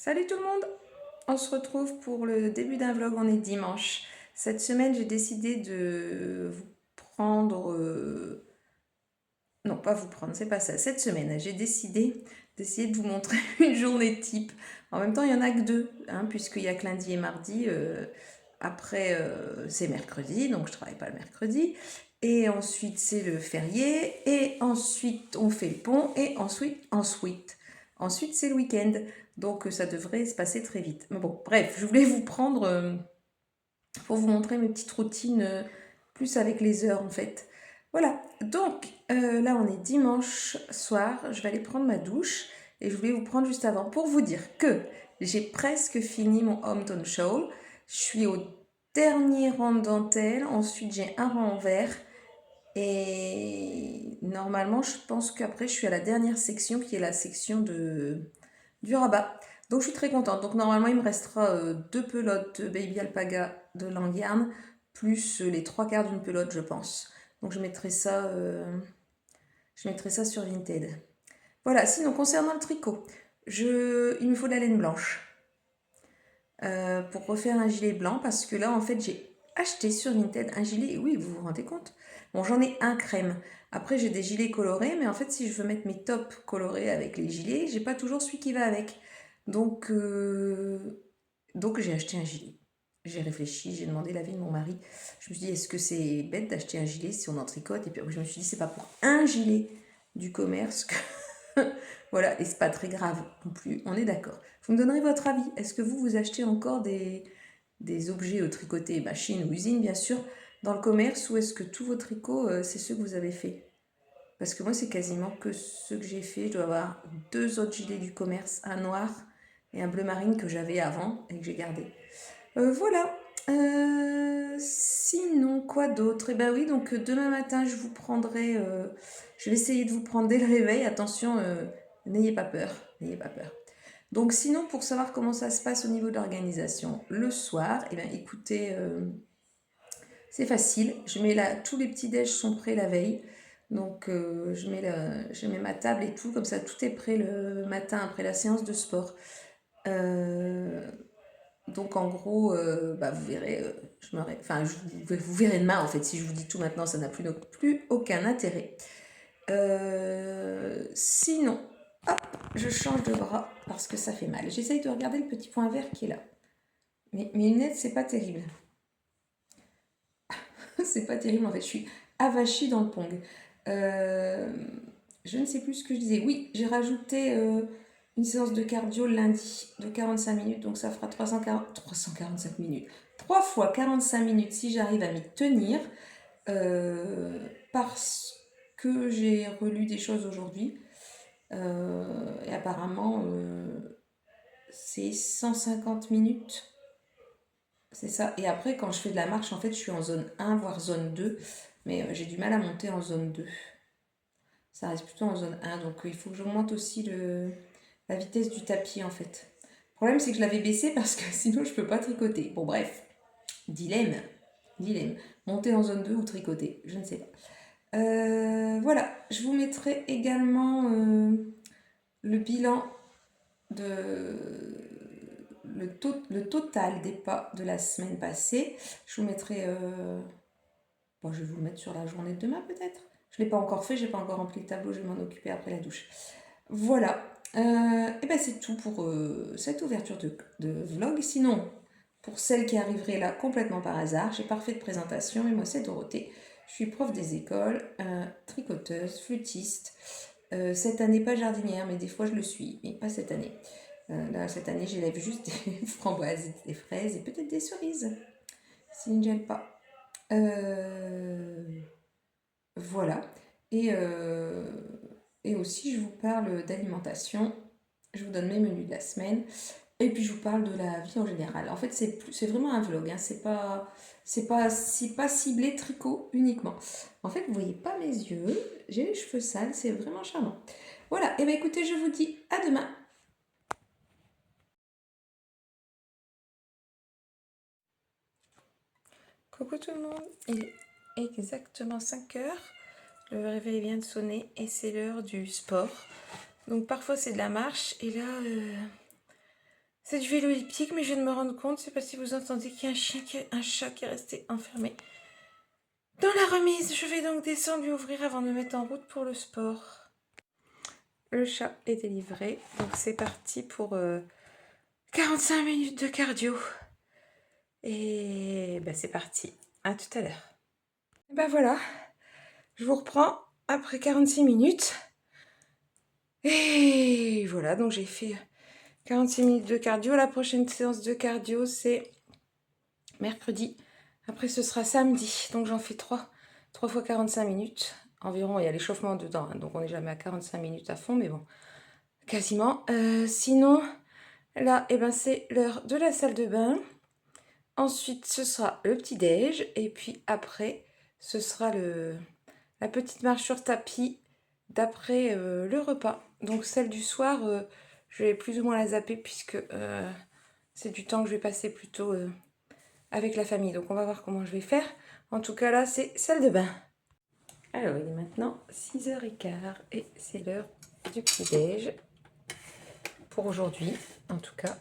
Salut tout le monde! On se retrouve pour le début d'un vlog, on est dimanche. Cette semaine, j'ai décidé de vous prendre... Non, pas vous prendre, c'est pas ça. Cette semaine, j'ai décidé d'essayer de vous montrer une journée type. En même temps, il n'y en a que deux, hein, puisqu'il n'y a que lundi et mardi. Après, c'est mercredi, donc je travaille pas le mercredi. Et ensuite, c'est le férié. Et ensuite, on fait le pont. Et ensuite c'est le week-end. Donc, ça devrait se passer très vite. Mais bon, bref, je voulais vous prendre pour vous montrer mes petites routines, plus avec les heures en fait. Voilà, donc là on est dimanche soir, je vais aller prendre ma douche et je voulais vous prendre juste avant pour vous dire que j'ai presque fini mon home tone shawl. Je suis au dernier rang de dentelle, ensuite j'ai un rang en vert et normalement je pense qu'après je suis à la dernière section qui est la section du rabat. Donc je suis très contente. Donc normalement il me restera deux pelotes de Baby Alpaga de Langyarn plus les trois quarts d'une pelote je pense. Donc je mettrai ça sur Vinted. Voilà, sinon concernant le tricot, il me faut de la laine blanche pour refaire un gilet blanc parce que là en fait j'ai acheté sur Vinted un gilet et oui vous vous rendez compte. Bon j'en ai un crème. Après j'ai des gilets colorés mais en fait si je veux mettre mes tops colorés avec les gilets j'ai pas toujours celui qui va avec. Donc, donc j'ai acheté un gilet. J'ai réfléchi, j'ai demandé l'avis de mon mari. Je me suis dit, est-ce que c'est bête d'acheter un gilet si on en tricote? Et puis après, je me suis dit, c'est pas pour un gilet du commerce que... Voilà, et c'est pas très grave non plus, on est d'accord. Vous me donnerez votre avis. Est-ce que vous achetez encore des objets tricotés, machine ou usine, bien sûr, dans le commerce, ou est-ce que tous vos tricots, c'est ceux que vous avez fait? Parce que moi, c'est quasiment que ceux que j'ai fait. Je dois avoir deux autres gilets du commerce, un noir et un bleu marine que j'avais avant et que j'ai gardé. Voilà. Sinon, quoi d'autre? Eh ben oui, donc demain matin, je vous prendrai... je vais essayer de vous prendre dès le réveil. Attention, n'ayez pas peur. N'ayez pas peur. Donc sinon, pour savoir comment ça se passe au niveau de l'organisation, le soir, eh bien écoutez, c'est facile. Je mets tous les petits déj sont prêts la veille. Donc je mets ma table et tout, comme ça tout est prêt le matin après la séance de sport. Donc en gros, vous verrez, vous verrez demain en fait. Si je vous dis tout maintenant, ça n'a plus aucun intérêt. Sinon, hop, je change de bras parce que ça fait mal. J'essaye de regarder le petit point vert qui est là. Mais mes lunettes, c'est pas terrible. C'est pas terrible en fait. Je suis avachie dans le pong. Je ne sais plus ce que je disais. Oui, j'ai rajouté une séance de cardio le lundi de 45 minutes, donc ça fera 345 minutes. 3 fois 45 minutes si j'arrive à m'y tenir, parce que j'ai relu des choses aujourd'hui. Et apparemment, c'est 150 minutes. C'est ça. Et après, quand je fais de la marche, en fait, je suis en zone 1, voire zone 2. Mais j'ai du mal à monter en zone 2. Ça reste plutôt en zone 1. Donc, il faut que j'augmente aussi la vitesse du tapis, en fait. Le problème, c'est que je l'avais baissé parce que sinon, je ne peux pas tricoter. Bon, bref. Dilemme. Dilemme. Monter en zone 2 ou tricoter. Je ne sais pas. Voilà. Je vous mettrai également le bilan le total des pas de la semaine passée. Je vous mettrai... je vais vous le mettre sur la journée de demain peut-être. Je ne l'ai pas encore fait, j'ai pas encore rempli le tableau, je vais m'en occuper après la douche. Voilà. Et ben c'est tout pour cette ouverture de vlog. Sinon, pour celle qui arriverait là complètement par hasard, j'ai pas fait de présentation, et moi c'est Dorothée. Je suis prof des écoles, tricoteuse, flûtiste. Cette année pas jardinière, mais des fois je le suis, mais pas cette année. Là, cette année, j'élève juste des framboises, des fraises et peut-être des cerises, s'ils ne gênent pas. Voilà. Et aussi, je vous parle d'alimentation. Je vous donne mes menus de la semaine. Et puis, je vous parle de la vie en général. En fait, c'est vraiment un vlog. Hein. C'est pas ciblé tricot uniquement. En fait, vous voyez pas mes yeux. J'ai les cheveux sales. C'est vraiment charmant. Voilà. Et bien, écoutez, je vous dis à demain. Coucou tout le monde, il est exactement 5 heures, le réveil vient de sonner et c'est l'heure du sport. Donc parfois c'est de la marche et là C'est du vélo elliptique, mais je viens de me rendre compte, c'est parce que vous entendez qu'il y a un chat qui est resté enfermé dans la remise. Je vais donc descendre lui ouvrir avant de me mettre en route pour le sport. Le chat est délivré, donc c'est parti pour 45 minutes de cardio. Et ben c'est parti, à tout à l'heure. Ben voilà, je vous reprends après 46 minutes. Et voilà, donc j'ai fait 46 minutes de cardio. La prochaine séance de cardio, c'est mercredi. Après, ce sera samedi. Donc j'en fais 3 fois 45 minutes. Environ, il y a l'échauffement dedans. Hein, donc on n'est jamais à 45 minutes à fond, mais bon, quasiment. Sinon, là, eh ben, c'est l'heure de la salle de bain. Ensuite, ce sera le petit-déj. Et puis après, ce sera la petite marche sur tapis d'après le repas. Donc celle du soir, je vais plus ou moins la zapper puisque c'est du temps que je vais passer plutôt avec la famille. Donc on va voir comment je vais faire. En tout cas là, c'est salle de bain. Alors il est maintenant 6h15 et c'est l'heure du petit-déj pour aujourd'hui. En tout cas,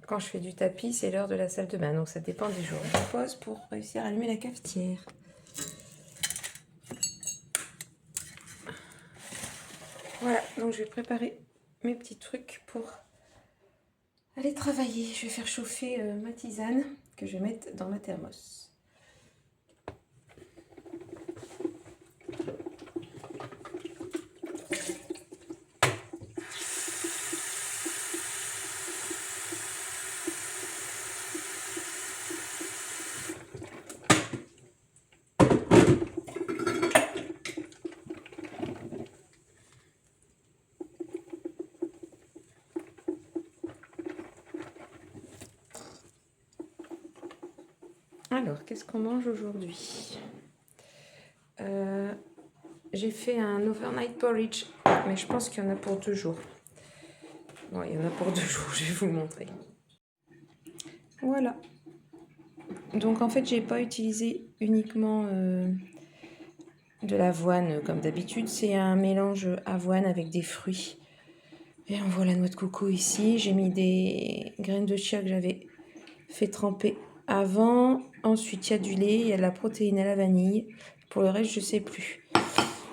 quand je fais du tapis, c'est l'heure de la salle de bain. Donc ça dépend des jours. Je pose pour réussir à allumer la cafetière. Voilà, donc je vais préparer mes petits trucs pour aller travailler. Je vais faire chauffer ma tisane que je vais mettre dans ma thermos. Alors, qu'est-ce qu'on mange aujourd'hui? J'ai fait un overnight porridge, mais je pense qu'il y en a pour 2 jours. Bon, il y en a pour 2 jours, je vais vous le montrer. Voilà. Donc en fait, j'ai pas utilisé uniquement de l'avoine comme d'habitude. C'est un mélange avoine avec des fruits. Et on voit la noix de coco ici. J'ai mis des graines de chia que j'avais fait tremper avant. Ensuite, il y a du lait, il y a de la protéine à la vanille. Pour le reste, je sais plus.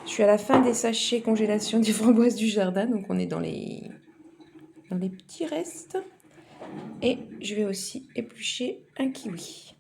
Je suis à la fin des sachets congélation des framboises du jardin. Donc on est dans les petits restes. Et je vais aussi éplucher un kiwi.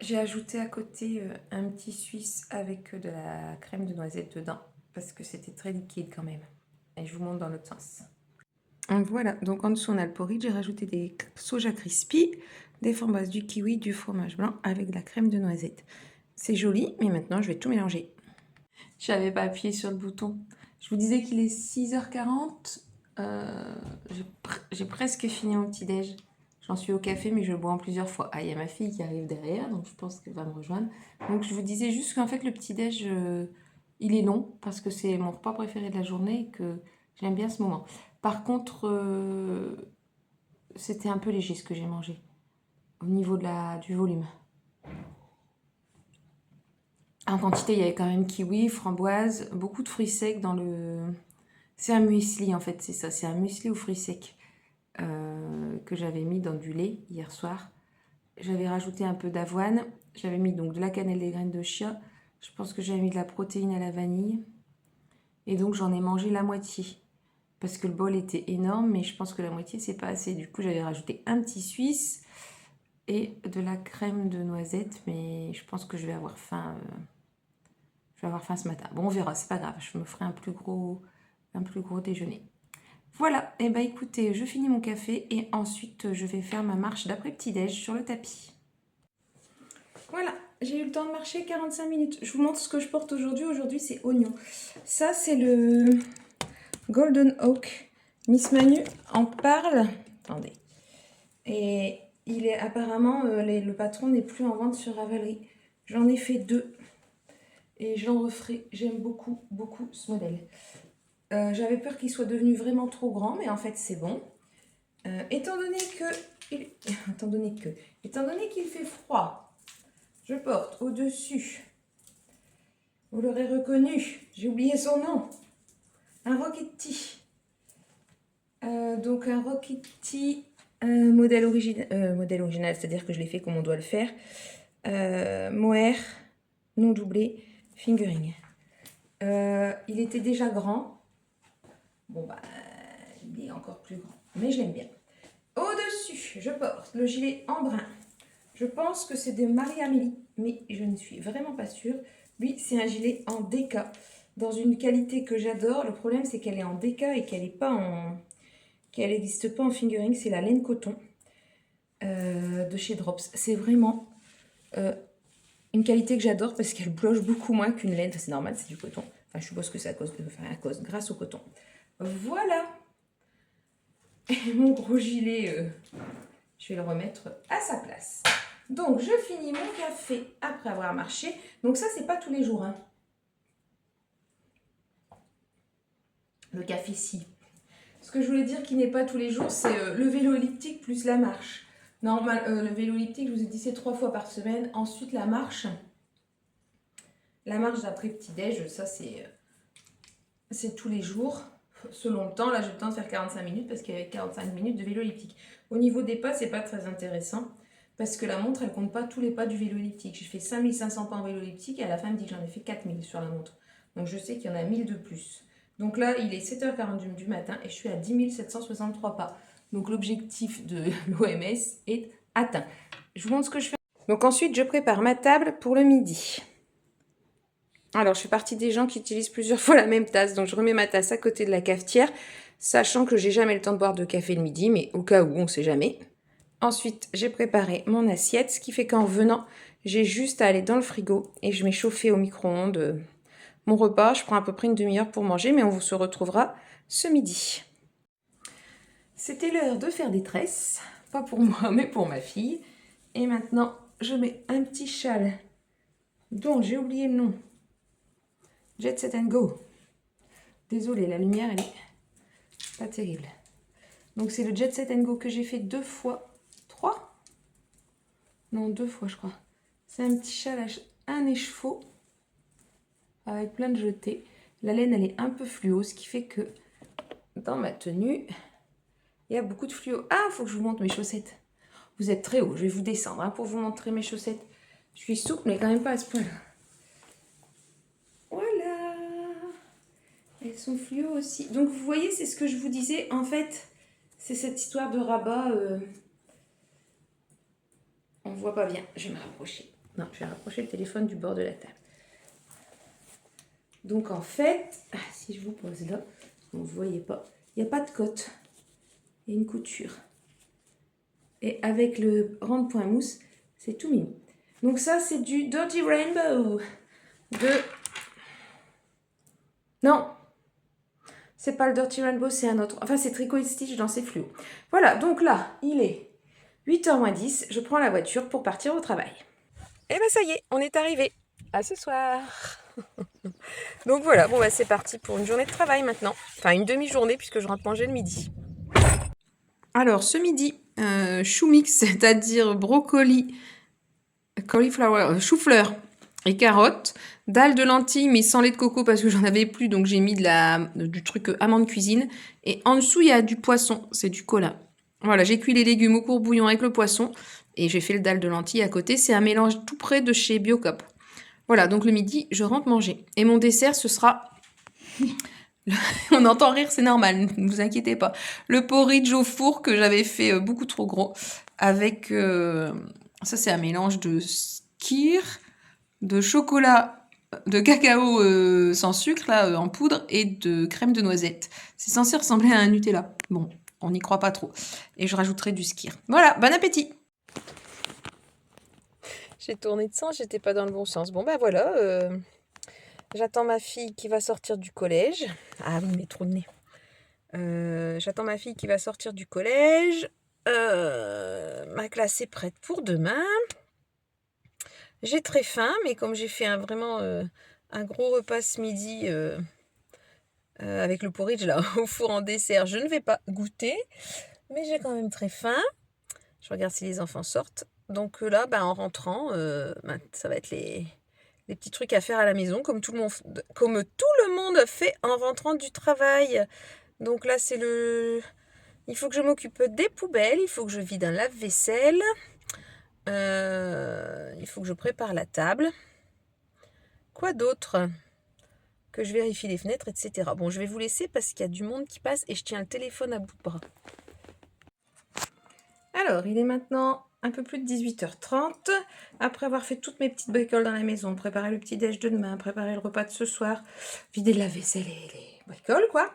J'ai ajouté à côté un petit suisse avec de la crème de noisette dedans parce que c'était très liquide quand même. Et je vous montre dans l'autre sens. Donc voilà, donc en dessous on a le porridge, j'ai rajouté des soja crispy, des framboises, du kiwi, du fromage blanc avec de la crème de noisette. C'est joli, mais maintenant je vais tout mélanger. Je n'avais pas appuyé sur le bouton. Je vous disais qu'il est 6h40. J'ai presque fini mon petit-déj. J'en suis au café, mais je le bois en plusieurs fois. Ah, il y a ma fille qui arrive derrière, donc je pense qu'elle va me rejoindre. Donc je vous disais juste qu'en fait, le petit-déj, il est long, parce que c'est mon repas préféré de la journée et que j'aime bien ce moment. Par contre, c'était un peu léger ce que j'ai mangé, au niveau du volume. En quantité, il y avait quand même kiwi, framboise, beaucoup de fruits secs dans le... C'est un muesli en fait, c'est ça, c'est un muesli aux fruits secs. que j'avais mis dans du lait hier soir. J'avais rajouté un peu d'avoine. J'avais mis donc de la cannelle, des graines de chia. Je pense que j'avais mis de la protéine à la vanille. Et donc j'en ai mangé la moitié. Parce que le bol était énorme, mais je pense que la moitié, c'est pas assez. Du coup, j'avais rajouté un petit suisse et de la crème de noisette. Mais je pense que je vais avoir faim. Je vais avoir faim ce matin. Bon, on verra, c'est pas grave. Je me ferai un plus gros déjeuner. Voilà, et bah écoutez, je finis mon café et ensuite je vais faire ma marche d'après petit-déj sur le tapis. Voilà, j'ai eu le temps de marcher 45 minutes. Je vous montre ce que je porte aujourd'hui. Aujourd'hui, c'est oignon. Ça, c'est le Golden Oak. Miss Manu en parle. Attendez. Et il est apparemment, le patron n'est plus en vente sur Ravelry. J'en ai fait 2. Et j'en referai. J'aime beaucoup, beaucoup ce modèle. J'avais peur qu'il soit devenu vraiment trop grand, mais en fait c'est bon. Étant donné qu'il fait froid, je porte au-dessus, vous l'aurez reconnu, j'ai oublié son nom, un Rocketti. Donc un Rocketti modèle original, c'est-à-dire que je l'ai fait comme on doit le faire. Mohair, non doublé, fingering. Il était déjà grand. Bon, bah, il est encore plus grand, mais je l'aime bien. Au-dessus, je porte le gilet en brun. Je pense que c'est de Marie-Amélie, mais je ne suis vraiment pas sûre. Lui, c'est un gilet en DK, dans une qualité que j'adore. Le problème, c'est qu'elle est en DK et qu'elle n'existe pas en fingering. C'est la laine coton de chez Drops. C'est vraiment une qualité que j'adore parce qu'elle bloche beaucoup moins qu'une laine. Enfin, c'est normal, c'est du coton. Enfin, je suppose que c'est à cause grâce au coton. Voilà. Et mon gros gilet, je vais le remettre à sa place. Donc, je finis mon café après avoir marché. Donc ça, c'est pas tous les jours. Hein. Le café-ci. Ce que je voulais dire qui n'est pas tous les jours, c'est le vélo elliptique plus la marche. Normal, le vélo elliptique, je vous ai dit, c'est 3 fois par semaine. Ensuite, la marche. La marche d'après petit-déj, ça, c'est tous les jours. Selon le temps, là j'ai le temps de faire 45 minutes parce qu'il y avait 45 minutes de vélo elliptique. Au niveau des pas, c'est pas très intéressant parce que la montre elle compte pas tous les pas du vélo elliptique. J'ai fait 5500 pas en vélo elliptique et à la fin elle me dit que j'en ai fait 4000 sur la montre. Donc je sais qu'il y en a 1000 de plus. Donc là il est 7h40 du matin et je suis à 10 763 pas. Donc l'objectif de l'OMS est atteint. Je vous montre ce que je fais. Donc ensuite je prépare ma table pour le midi. Alors, je fais partie des gens qui utilisent plusieurs fois la même tasse. Donc, je remets ma tasse à côté de la cafetière, sachant que j'ai jamais le temps de boire de café le midi, mais au cas où, on ne sait jamais. Ensuite, j'ai préparé mon assiette, ce qui fait qu'en venant, j'ai juste à aller dans le frigo et je mets chauffer au micro-ondes mon repas. Je prends à peu près une demi-heure pour manger, mais on se retrouvera ce midi. C'était l'heure de faire des tresses, pas pour moi, mais pour ma fille. Et maintenant, je mets un petit châle dont j'ai oublié le nom. Jet Set and Go. Désolée, la lumière, elle est pas terrible. Donc, c'est le Jet Set and Go que j'ai fait 2 fois. 3 ? Non, 2 fois, je crois. C'est un petit châle à un écheveau avec plein de jetés. La laine, elle est un peu fluo, ce qui fait que dans ma tenue, il y a beaucoup de fluo. Ah, il faut que je vous montre mes chaussettes. Vous êtes très haut, je vais vous descendre pour vous montrer mes chaussettes. Je suis souple, mais quand même pas à ce point-là. Elles sont fluo aussi. Donc, vous voyez, c'est ce que je vous disais. En fait, c'est cette histoire de rabat. On ne voit pas bien. Je vais me rapprocher. Non, je vais rapprocher le téléphone du bord de la table. Donc, en fait, si je vous pose là, vous ne voyez pas. Il n'y a pas de cote. Il y a une couture. Et avec le rang de point mousse, c'est tout mimi. Donc, ça, c'est du Dirty Rainbow. Non, c'est pas le Dirty Rainbow, c'est un autre. Enfin, c'est Tricot et Stitch dans ses fluos. Voilà, donc là, il est 8h moins 10. Je prends la voiture pour partir au travail. Et ben ça y est, on est arrivé. À ce soir. Donc voilà, bon bah c'est parti pour une journée de travail maintenant. Enfin, une demi-journée puisque je rentre manger le midi. Alors, ce midi, chou mix, c'est-à-dire brocoli, cauliflower, chou-fleur et carottes, dalle de lentilles mais sans lait de coco parce que j'en avais plus, donc j'ai mis du truc amande cuisine. Et en dessous, il y a du poisson, c'est du cola. Voilà, j'ai cuit les légumes au courbouillon avec le poisson et j'ai fait le dalle de lentilles à côté. C'est un mélange tout près de chez Biocop. Voilà, donc le midi, je rentre manger. Et mon dessert, ce sera... On entend rire, c'est normal, ne vous inquiétez pas. Le porridge au four que j'avais fait beaucoup trop gros avec... ça, c'est un mélange de skyr, de chocolat, de cacao sans sucre, là, en poudre, et de crème de noisette. C'est censé ressembler à un Nutella. Bon, on n'y croit pas trop. Et je rajouterai du skyr. Voilà, bon appétit! J'ai tourné de sens, j'étais pas dans le bon sens. Bon, ben voilà, j'attends ma fille qui va sortir du collège. Ah oui, mais trop de nez. J'attends ma fille qui va sortir du collège. Ma classe est prête pour demain. J'ai très faim, mais comme j'ai fait vraiment un gros repas ce midi avec le porridge là au four en dessert, je ne vais pas goûter. Mais j'ai quand même très faim. Je regarde si les enfants sortent. Donc là, en rentrant, ça va être les petits trucs à faire à la maison, comme tout le monde fait en rentrant du travail. Donc là, il faut que je m'occupe des poubelles, il faut que je vide un lave-vaisselle, il faut que je prépare la table. Quoi d'autre? Que je vérifie les fenêtres, etc. Bon, je vais vous laisser parce qu'il y a du monde qui passe et je tiens le téléphone à bout de bras. Alors, il est maintenant un peu plus de 18h30. Après avoir fait toutes mes petites bricoles dans la maison, préparer le petit déj de demain, préparer le repas de ce soir, vider la vaisselle et les bricoles, quoi.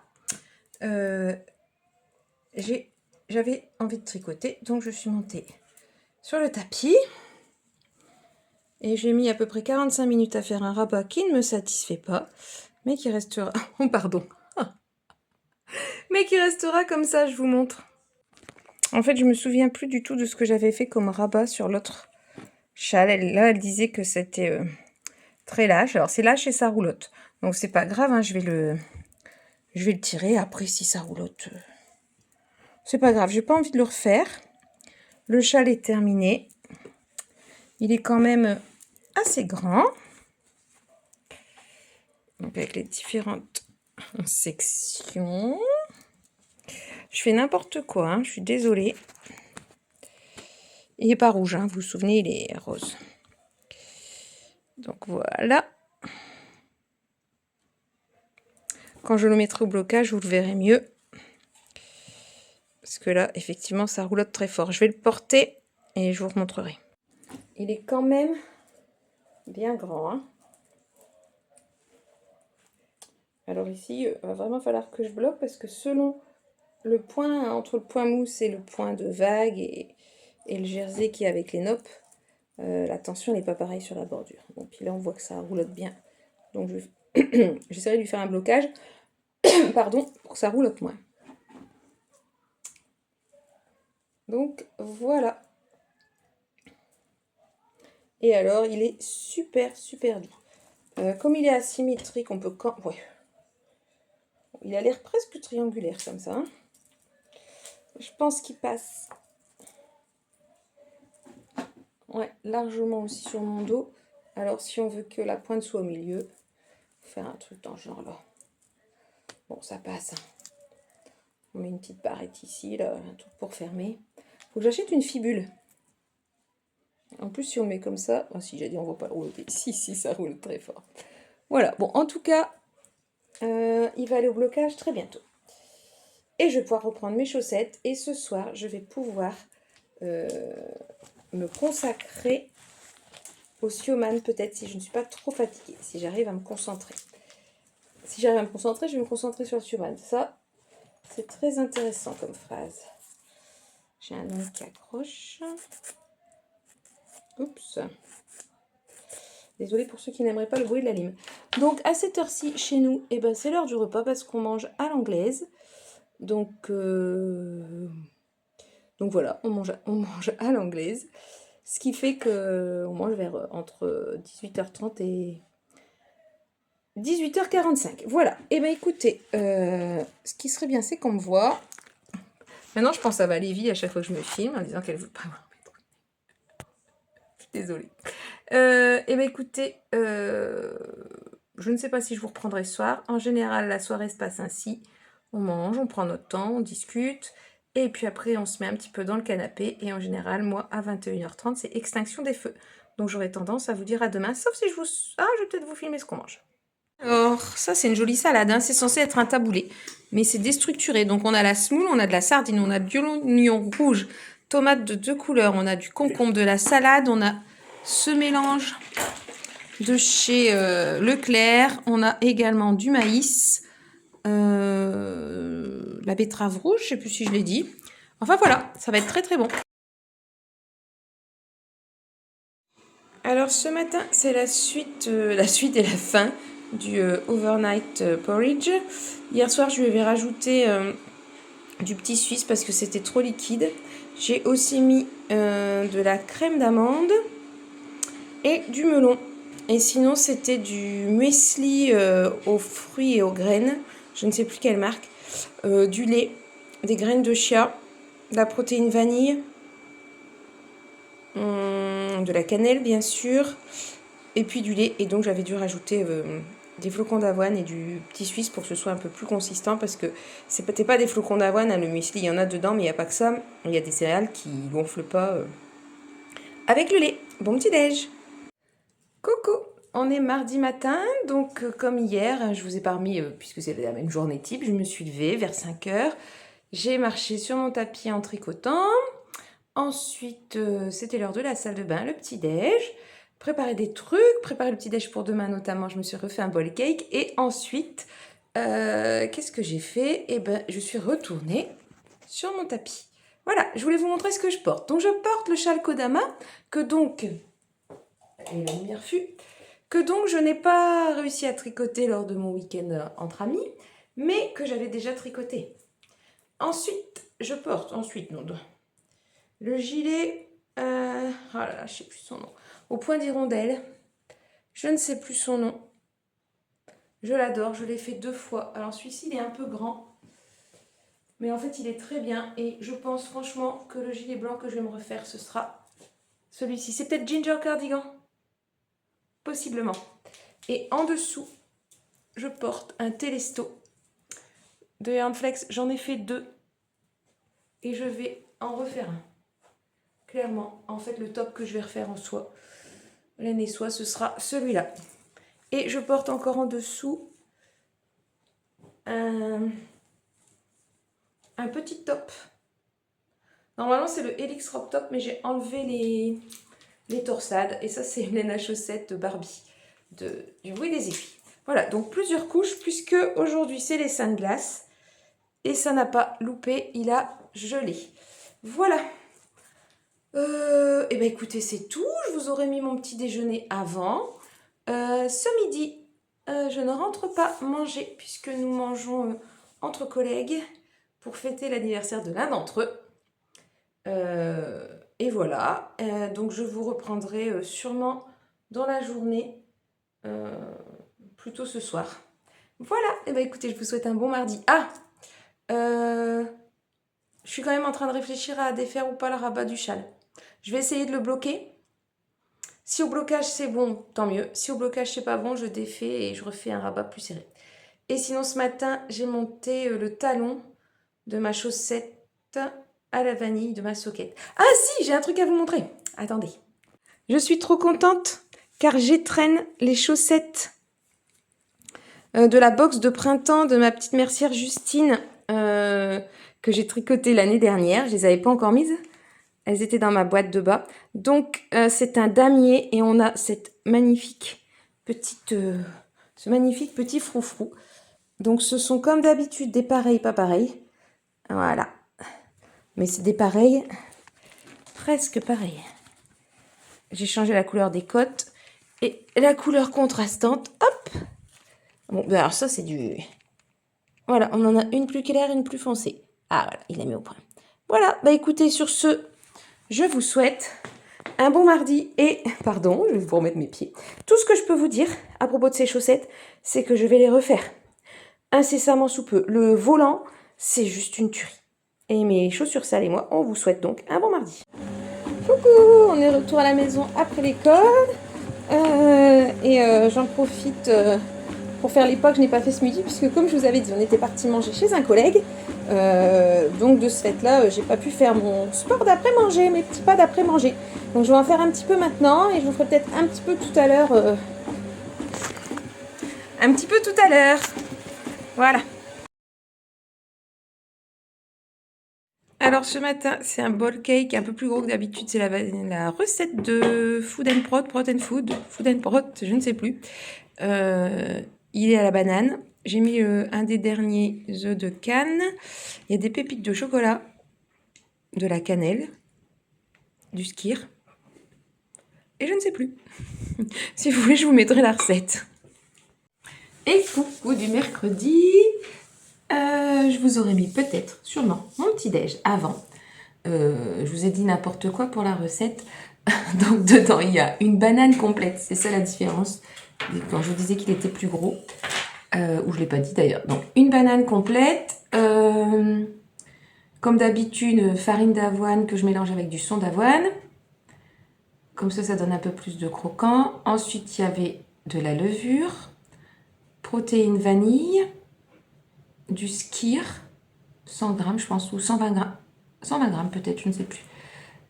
J'avais envie de tricoter, donc je suis montée sur le tapis. Et j'ai mis à peu près 45 minutes à faire un rabat qui ne me satisfait pas, mais qui restera... Oh, pardon. Mais qui restera comme ça, je vous montre. En fait, je me souviens plus du tout de ce que j'avais fait comme rabat sur l'autre châle. Elle disait que c'était très lâche. Alors, c'est lâche et ça roulotte. Donc, c'est pas grave, hein, je vais le tirer. Après, si ça roulotte, c'est pas grave. J'ai pas envie de le refaire. Le châle est terminé. Il est quand même assez grand. Donc, avec les différentes sections. Je fais n'importe quoi, hein, je suis désolée. Il n'est pas rouge, hein, vous vous souvenez, il est rose. Donc voilà. Quand je le mettrai au blocage, vous le verrez mieux. Parce que là, effectivement, ça roulotte très fort. Je vais le porter et je vous remontrerai. Il est quand même bien grand, hein. Alors ici, il va vraiment falloir que je bloque parce que selon le point, entre le point mousse et le point de vague et le jersey qui est avec les noppes, la tension n'est pas pareille sur la bordure. Bon, puis là, on voit que ça roulotte bien. Donc, j'essaierai de lui faire un blocage, pardon, pour que ça roulotte moins. Donc, voilà. Et alors, il est super, super doux. Comme il est asymétrique, on peut... Ouais. Il a l'air presque triangulaire, comme ça. Hein. Je pense qu'il passe... Ouais, largement aussi sur mon dos. Alors, si on veut que la pointe soit au milieu, faire un truc dans ce genre-là. Bon, ça passe. On met une petite barrette ici, là, un truc pour fermer. Faut que j'achète une fibule. En plus, si on met comme ça... Oh, si, j'ai dit, on ne voit pas le roulotter. Si, ça roule très fort. Voilà. Bon, en tout cas, il va aller au blocage très bientôt. Et je vais pouvoir reprendre mes chaussettes. Et ce soir, je vais pouvoir me consacrer au Sioman, peut-être, si je ne suis pas trop fatiguée. Si j'arrive à me concentrer. Si j'arrive à me concentrer, je vais me concentrer sur le Sioman. Ça, c'est très intéressant comme phrase. J'ai un ongle qui accroche. Oups. Désolée pour ceux qui n'aimeraient pas le bruit de la lime. Donc, à cette heure-ci, chez nous, eh ben, c'est l'heure du repas parce qu'on mange à l'anglaise. Donc voilà, on mange à l'anglaise. Ce qui fait qu'on mange vers entre 18h30 et 18h45. Voilà. Et bien écoutez, ce qui serait bien, c'est qu'on me voit. Maintenant, je pense à Valévie à chaque fois que je me filme en disant qu'elle ne veut pas voir mes trucs. Je suis désolée. Et bien écoutez, je ne sais pas si je vous reprendrai ce soir. En général, la soirée se passe ainsi. On mange, on prend notre temps, on discute. Et puis après, on se met un petit peu dans le canapé. Et en général, moi, à 21h30, c'est extinction des feux. Donc j'aurais tendance à vous dire à demain, sauf si je vous... Ah, je vais peut-être vous filmer ce qu'on mange. Alors, ça, c'est une jolie salade. Hein. C'est censé être un taboulé. Mais c'est déstructuré. Donc on a la semoule, on a de la sardine, on a de l'oignon rouge, tomate de 2 couleurs, on a du concombre, de la salade, on a ce mélange de chez Leclerc. On a également du maïs, la betterave rouge, je sais plus si je l'ai dit. Enfin voilà, ça va être très très bon. Alors ce matin, c'est la suite et la fin du overnight porridge. Hier soir, je lui avais rajouté du petit suisse parce que c'était trop liquide. J'ai aussi mis de la crème d'amande et du melon. Et sinon, c'était du muesli aux fruits et aux graines. Je ne sais plus quelle marque. Du lait, des graines de chia, de la protéine vanille, de la cannelle bien sûr, et puis du lait. Et donc j'avais dû rajouter des flocons d'avoine et du petit suisse pour que ce soit un peu plus consistant, parce que c'est peut-être pas des flocons d'avoine, hein, le muesli, il y en a dedans, mais il n'y a pas que ça. Il y a des céréales qui gonflent pas avec le lait. Bon petit déj. Coucou, on est mardi matin, donc comme hier, je vous ai parmi, puisque c'est la même journée type, je me suis levée vers 5h, j'ai marché sur mon tapis en tricotant, ensuite c'était l'heure de la salle de bain, le petit déj, préparer des trucs, préparer le petit déj pour demain notamment, je me suis refait un bol cake, et ensuite, qu'est-ce que j'ai fait? Eh ben, je suis retournée sur mon tapis. Voilà, je voulais vous montrer ce que je porte. Donc je porte le châle Kodama, que donc... et la lumière fut, que donc je n'ai pas réussi à tricoter lors de mon week-end entre amis, mais que j'avais déjà tricoté. Ensuite, je porte, le gilet, oh là là, je ne sais plus son nom, au point d'hirondelle, je ne sais plus son nom, je l'adore, je l'ai fait 2 fois, alors celui-ci il est un peu grand, mais en fait il est très bien, et je pense franchement que le gilet blanc que je vais me refaire, ce sera celui-ci, c'est peut-être Ginger Cardigan, possiblement. Et en dessous, je porte un Telesto de Yarnflex. J'en ai fait 2. Et je vais en refaire un. Clairement, en fait, le top que je vais refaire en soie, laine et soie, ce sera celui-là. Et je porte encore en dessous un petit top. Normalement, c'est le Helix Rock Top, mais j'ai enlevé les torsades. Et ça, c'est une laine à chaussettes de Barbie, du bruit des aiguilles. Voilà, donc plusieurs couches, puisque aujourd'hui, c'est les seins de glace. Et ça n'a pas loupé, il a gelé. Voilà. Et ben écoutez, c'est tout. Je vous aurais mis mon petit déjeuner avant. Ce midi, je ne rentre pas manger, puisque nous mangeons entre collègues pour fêter l'anniversaire de l'un d'entre eux. Et voilà. Donc je vous reprendrai sûrement dans la journée, plutôt ce soir. Voilà. Et ben écoutez, je vous souhaite un bon mardi. Ah, je suis quand même en train de réfléchir à défaire ou pas le rabat du châle. Je vais essayer de le bloquer. Si au blocage c'est bon, tant mieux. Si au blocage c'est pas bon, je défais et je refais un rabat plus serré. Et sinon ce matin, j'ai monté le talon de ma chaussette à la vanille de ma soquette. Ah si, j'ai un truc à vous montrer. Attendez. Je suis trop contente car j'étraîne les chaussettes de la box de printemps de ma petite mercière Justine que j'ai tricotée l'année dernière. Je les avais pas encore mises. Elles étaient dans ma boîte de bas. Donc, c'est un damier et on a cette magnifique ce magnifique petit froufrou. Donc, ce sont comme d'habitude des pareils, pas pareils. Voilà. Mais c'est des pareils, presque pareils. J'ai changé la couleur des côtes et la couleur contrastante. Hop! Bon, ben alors ça, c'est du... Voilà, on en a une plus claire, une plus foncée. Ah, voilà, il a mis au point. Voilà, bah écoutez, sur ce... Je vous souhaite un bon mardi et, pardon, je vais vous remettre mes pieds. Tout ce que je peux vous dire à propos de ces chaussettes, c'est que je vais les refaire incessamment sous peu. Le volant, c'est juste une tuerie. Et mes chaussures sales et moi, on vous souhaite donc un bon mardi. Coucou, on est retour à la maison après l'école. J'en profite pour faire les pas que je n'ai pas fait ce midi, puisque comme je vous avais dit, on était parti manger chez un collègue. Donc de ce fait-là, j'ai pas pu faire mon sport d'après-manger, mes petits pas d'après-manger. Donc je vais en faire un petit peu maintenant et je vous ferai peut-être un petit peu tout à l'heure. Un petit peu tout à l'heure. Voilà. Alors ce matin, c'est un bowl cake un peu plus gros que d'habitude. C'est la recette de Food and Prot, Food and Prot, je ne sais plus. Il est à la banane. J'ai mis un des derniers œufs de canne. Il y a des pépites de chocolat, de la cannelle, du skyr. Et je ne sais plus. Si vous voulez, je vous mettrai la recette. Et coucou du mercredi. Je vous aurais mis peut-être, sûrement, mon petit-déj avant. Je vous ai dit n'importe quoi pour la recette. Donc dedans, il y a une banane complète. C'est ça la différence. Quand je vous disais qu'il était plus gros. Ou je ne l'ai pas dit d'ailleurs. Donc une banane complète. Comme d'habitude, farine d'avoine que je mélange avec du son d'avoine. Comme ça donne un peu plus de croquant. Ensuite, il y avait de la levure, protéines vanille, du skyr, 100 grammes je pense, ou 120 grammes. 120 grammes peut-être, je ne sais plus.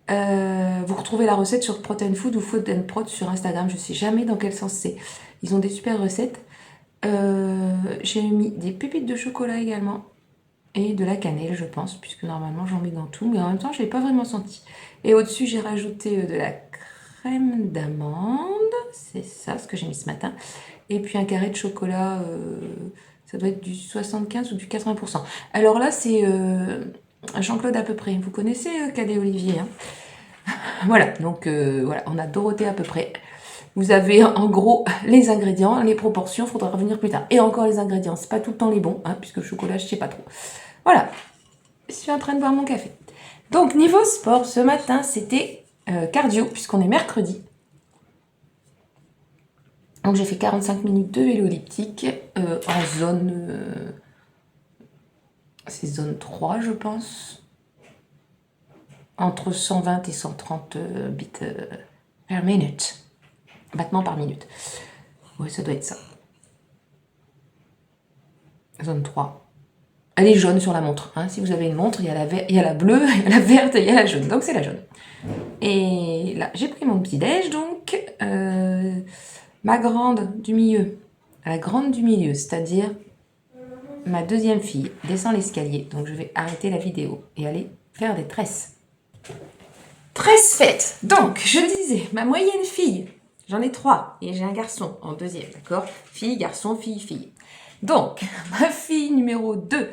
Vous retrouvez la recette sur Protein Food ou Food and Prot sur Instagram. Je ne sais jamais dans quel sens c'est. Ils ont des super recettes. J'ai mis des pépites de chocolat également. Et de la cannelle, je pense, puisque normalement j'en mets dans tout. Mais en même temps, je ne l'ai pas vraiment senti. Et au-dessus, j'ai rajouté de la crème d'amande. C'est ça, ce que j'ai mis ce matin. Et puis un carré de chocolat, ça doit être du 75 ou du 80%. Alors là, c'est Jean-Claude à peu près. Vous connaissez Cadet Olivier, hein. Voilà, donc voilà, on a Dorothée à peu près. Vous avez en gros les ingrédients, les proportions, il faudra revenir plus tard. Et encore les ingrédients, c'est pas tout le temps les bons, hein, puisque le chocolat, je sais pas trop. Voilà, je suis en train de boire mon café. Donc niveau sport, ce matin, c'était cardio, puisqu'on est mercredi. Donc j'ai fait 45 minutes de vélo elliptique en zone... c'est zone 3, je pense. Entre 120 et 130 bits per minute. Battements par minute. Oui, ça doit être ça. Zone 3. Elle est jaune sur la montre. Hein. Si vous avez une montre, il y a la bleue, il y a la verte et il y a la jaune. Donc c'est la jaune. Et là, j'ai pris mon petit déj. Donc, ma grande du milieu, la grande du milieu, c'est-à-dire ma deuxième fille, descend l'escalier. Donc je vais arrêter la vidéo et aller faire des tresses. Tresses faites. Donc, je disais, ma moyenne fille, j'en ai 3 et j'ai un garçon en deuxième, d'accord? Fille, garçon, fille, fille. Donc, ma fille numéro 2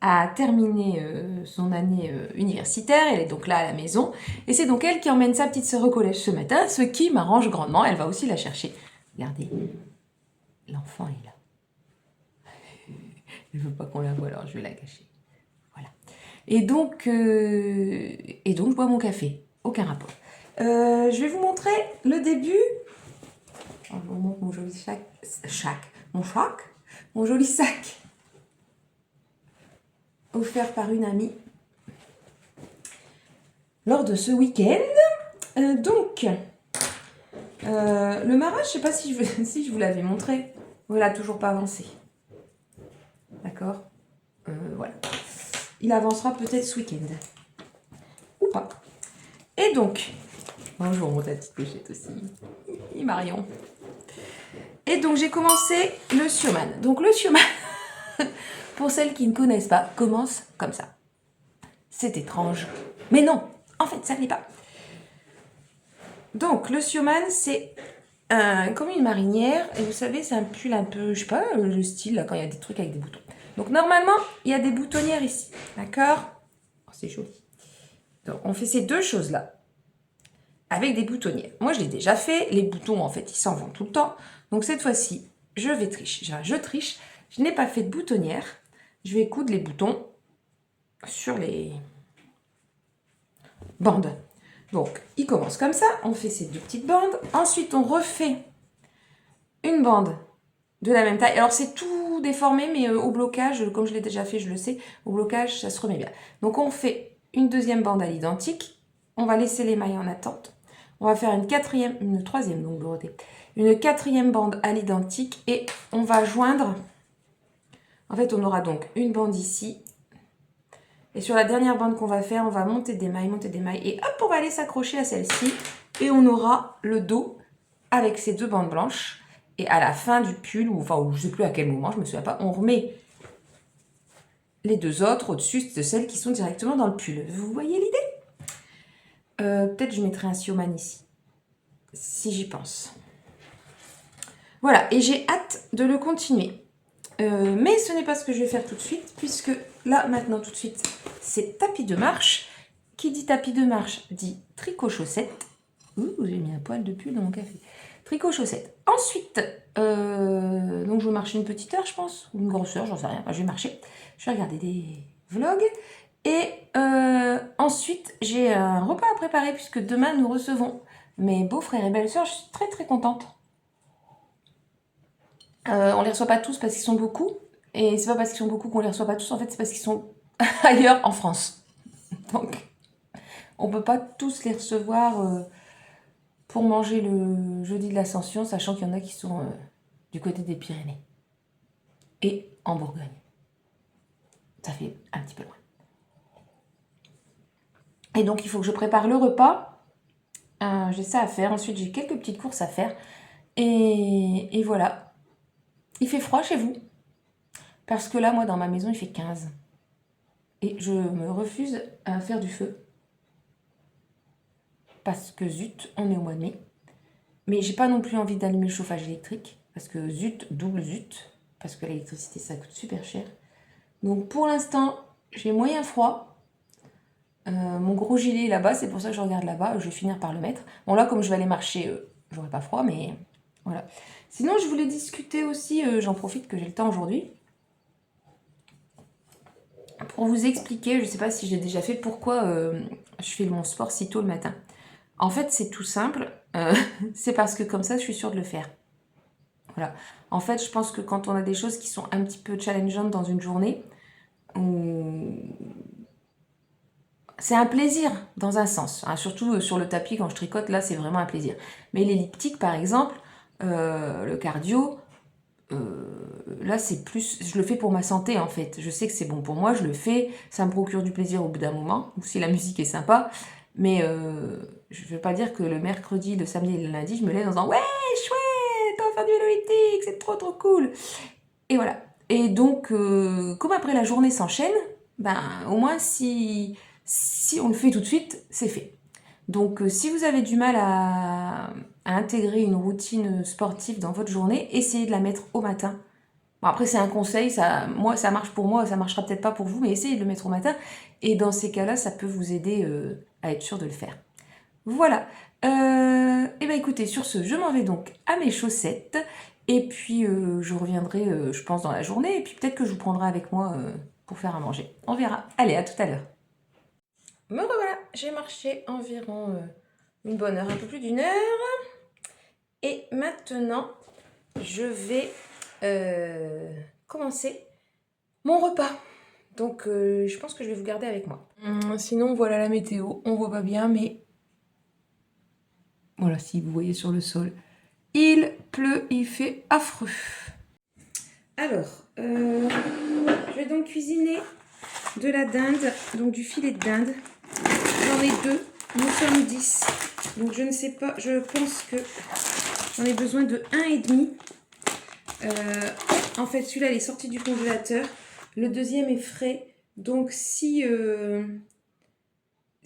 a terminé son année universitaire, elle est donc là à la maison, et c'est donc elle qui emmène sa petite sœur au collège ce matin, ce qui m'arrange grandement, elle va aussi la chercher. Regardez, l'enfant est là. Elle ne veut pas qu'on la voie, alors je vais la cacher. Voilà. Et donc, je bois mon café. Aucun rapport. Je vais vous montrer le début. Je vous montre mon joli mon joli sac offert par une amie lors de ce week-end. Donc, le Mara, je ne sais pas si je vous l'avais montré. Voilà, toujours pas avancé. D'accord. Voilà. Il avancera peut-être ce week-end. Ou pas. Et donc, bonjour mon petite Péchette aussi. Et Marion. Et donc, j'ai commencé le Sioman. Donc, le Sioman, pour celles qui ne connaissent pas, commence comme ça. C'est étrange. Mais non, en fait, ça ne l'est pas. Donc, le Sioman, c'est comme une marinière. Et vous savez, c'est un pull un peu, je sais pas, le style, là, quand il y a des trucs avec des boutons. Donc, normalement, il y a des boutonnières ici. D'accord? Oh, c'est joli. Donc, on fait ces deux choses-là avec des boutonnières. Moi, je l'ai déjà fait. Les boutons, en fait, ils s'en vont tout le temps. Donc, cette fois-ci, je vais tricher. Je triche. Je n'ai pas fait de boutonnière. Je vais coudre les boutons sur les bandes. Donc, il commence comme ça. On fait ces deux petites bandes. Ensuite, on refait une bande de la même taille. Alors, c'est tout déformé, mais au blocage, comme je l'ai déjà fait, je le sais, au blocage, ça se remet bien. Donc, on fait une deuxième bande à l'identique. On va laisser les mailles en attente. On va faire une troisième, donc Dorothée. Une quatrième bande à l'identique et on va joindre. En fait, on aura donc une bande ici Et sur la dernière bande qu'on va faire, on va monter des mailles. Et hop, on va aller s'accrocher à celle-ci. Et on aura le dos avec ces 2 bandes blanches. Et à la fin du pull, ou enfin, je ne sais plus à quel moment, je ne me souviens pas, on remet les 2 autres au-dessus de celles qui sont directement dans le pull. Vous voyez l'idée? Peut-être je mettrai un sioman ici, si j'y pense. Voilà, et j'ai hâte de le continuer. Mais ce n'est pas ce que je vais faire tout de suite, puisque là, maintenant, tout de suite, c'est tapis de marche. Qui dit tapis de marche dit tricot chaussette. Ouh, j'ai mis un poil de pull dans mon café. Tricot chaussette. Ensuite, donc je vais marcher une petite heure, je pense, ou une grosse heure, j'en sais rien. Enfin, je vais marcher. Je vais regarder des vlogs. Et ensuite, j'ai un repas à préparer, puisque demain, nous recevons mes beaux-frères et belles-sœurs. Je suis très, très contente. On les reçoit pas tous parce qu'ils sont beaucoup. Et c'est pas parce qu'ils sont beaucoup qu'on les reçoit pas tous. En fait, c'est parce qu'ils sont ailleurs en France. Donc, on peut pas tous les recevoir pour manger le jeudi de l'Ascension, sachant qu'il y en a qui sont du côté des Pyrénées. Et en Bourgogne. Ça fait un petit peu loin. Et donc, il faut que je prépare le repas. J'ai ça à faire. Ensuite, j'ai quelques petites courses à faire. Et voilà. Il fait froid chez vous? Parce que là, moi, dans ma maison, il fait 15. Et je me refuse à faire du feu. Parce que zut, on est au mois de mai. Mais j'ai pas non plus envie d'allumer le chauffage électrique. Parce que zut, double zut. Parce que l'électricité, ça coûte super cher. Donc pour l'instant, j'ai moyen froid. Mon gros gilet est là-bas, c'est pour ça que je regarde là-bas. Je vais finir par le mettre. Bon là, comme je vais aller marcher, j'aurai pas froid, mais voilà. Sinon, je voulais discuter aussi, j'en profite que j'ai le temps aujourd'hui. Pour vous expliquer, je ne sais pas si j'ai déjà fait, pourquoi je fais mon sport si tôt le matin. En fait, c'est tout simple. C'est parce que comme ça, je suis sûre de le faire. Voilà. En fait, je pense que quand on a des choses qui sont un petit peu challengeantes dans une journée, c'est un plaisir dans un sens. Hein. Surtout sur le tapis, quand je tricote, là, c'est vraiment un plaisir. Mais l'elliptique, par exemple, le cardio, là, c'est plus... Je le fais pour ma santé, en fait. Je sais que c'est bon pour moi, je le fais. Ça me procure du plaisir au bout d'un moment, ou si la musique est sympa. Mais je ne veux pas dire que le mercredi, le samedi et le lundi, je me lève en disant « Ouais, chouette, on va faire du vélo elliptique, c'est trop, trop cool !» Et voilà. Et donc, comme après la journée s'enchaîne, ben, au moins, si on le fait tout de suite, c'est fait. Donc, si vous avez du mal à intégrer une routine sportive dans votre journée, essayez de la mettre au matin. Bon, après, c'est un conseil, moi, ça marche pour moi, ça marchera peut-être pas pour vous, mais essayez de le mettre au matin. Et dans ces cas-là, ça peut vous aider à être sûr de le faire. Voilà. Et ben écoutez, sur ce, je m'en vais donc à mes chaussettes. Et puis, je reviendrai, je pense, dans la journée. Et puis, peut-être que je vous prendrai avec moi pour faire à manger. On verra. Allez, à tout à l'heure. Me revoilà. J'ai marché environ une bonne heure, un peu plus d'une heure. Et maintenant, je vais commencer mon repas. Donc, je pense que je vais vous garder avec moi. Sinon, voilà la météo. On voit pas bien, mais voilà, si vous voyez sur le sol. Il pleut, il fait affreux. Alors, je vais donc cuisiner de la dinde, donc du filet de dinde. J'en ai 2, nous sommes 10. Donc je ne sais pas, je pense que j'en ai besoin de 1,5. En fait, celui-là, il est sorti du congélateur. Le deuxième est frais. Donc si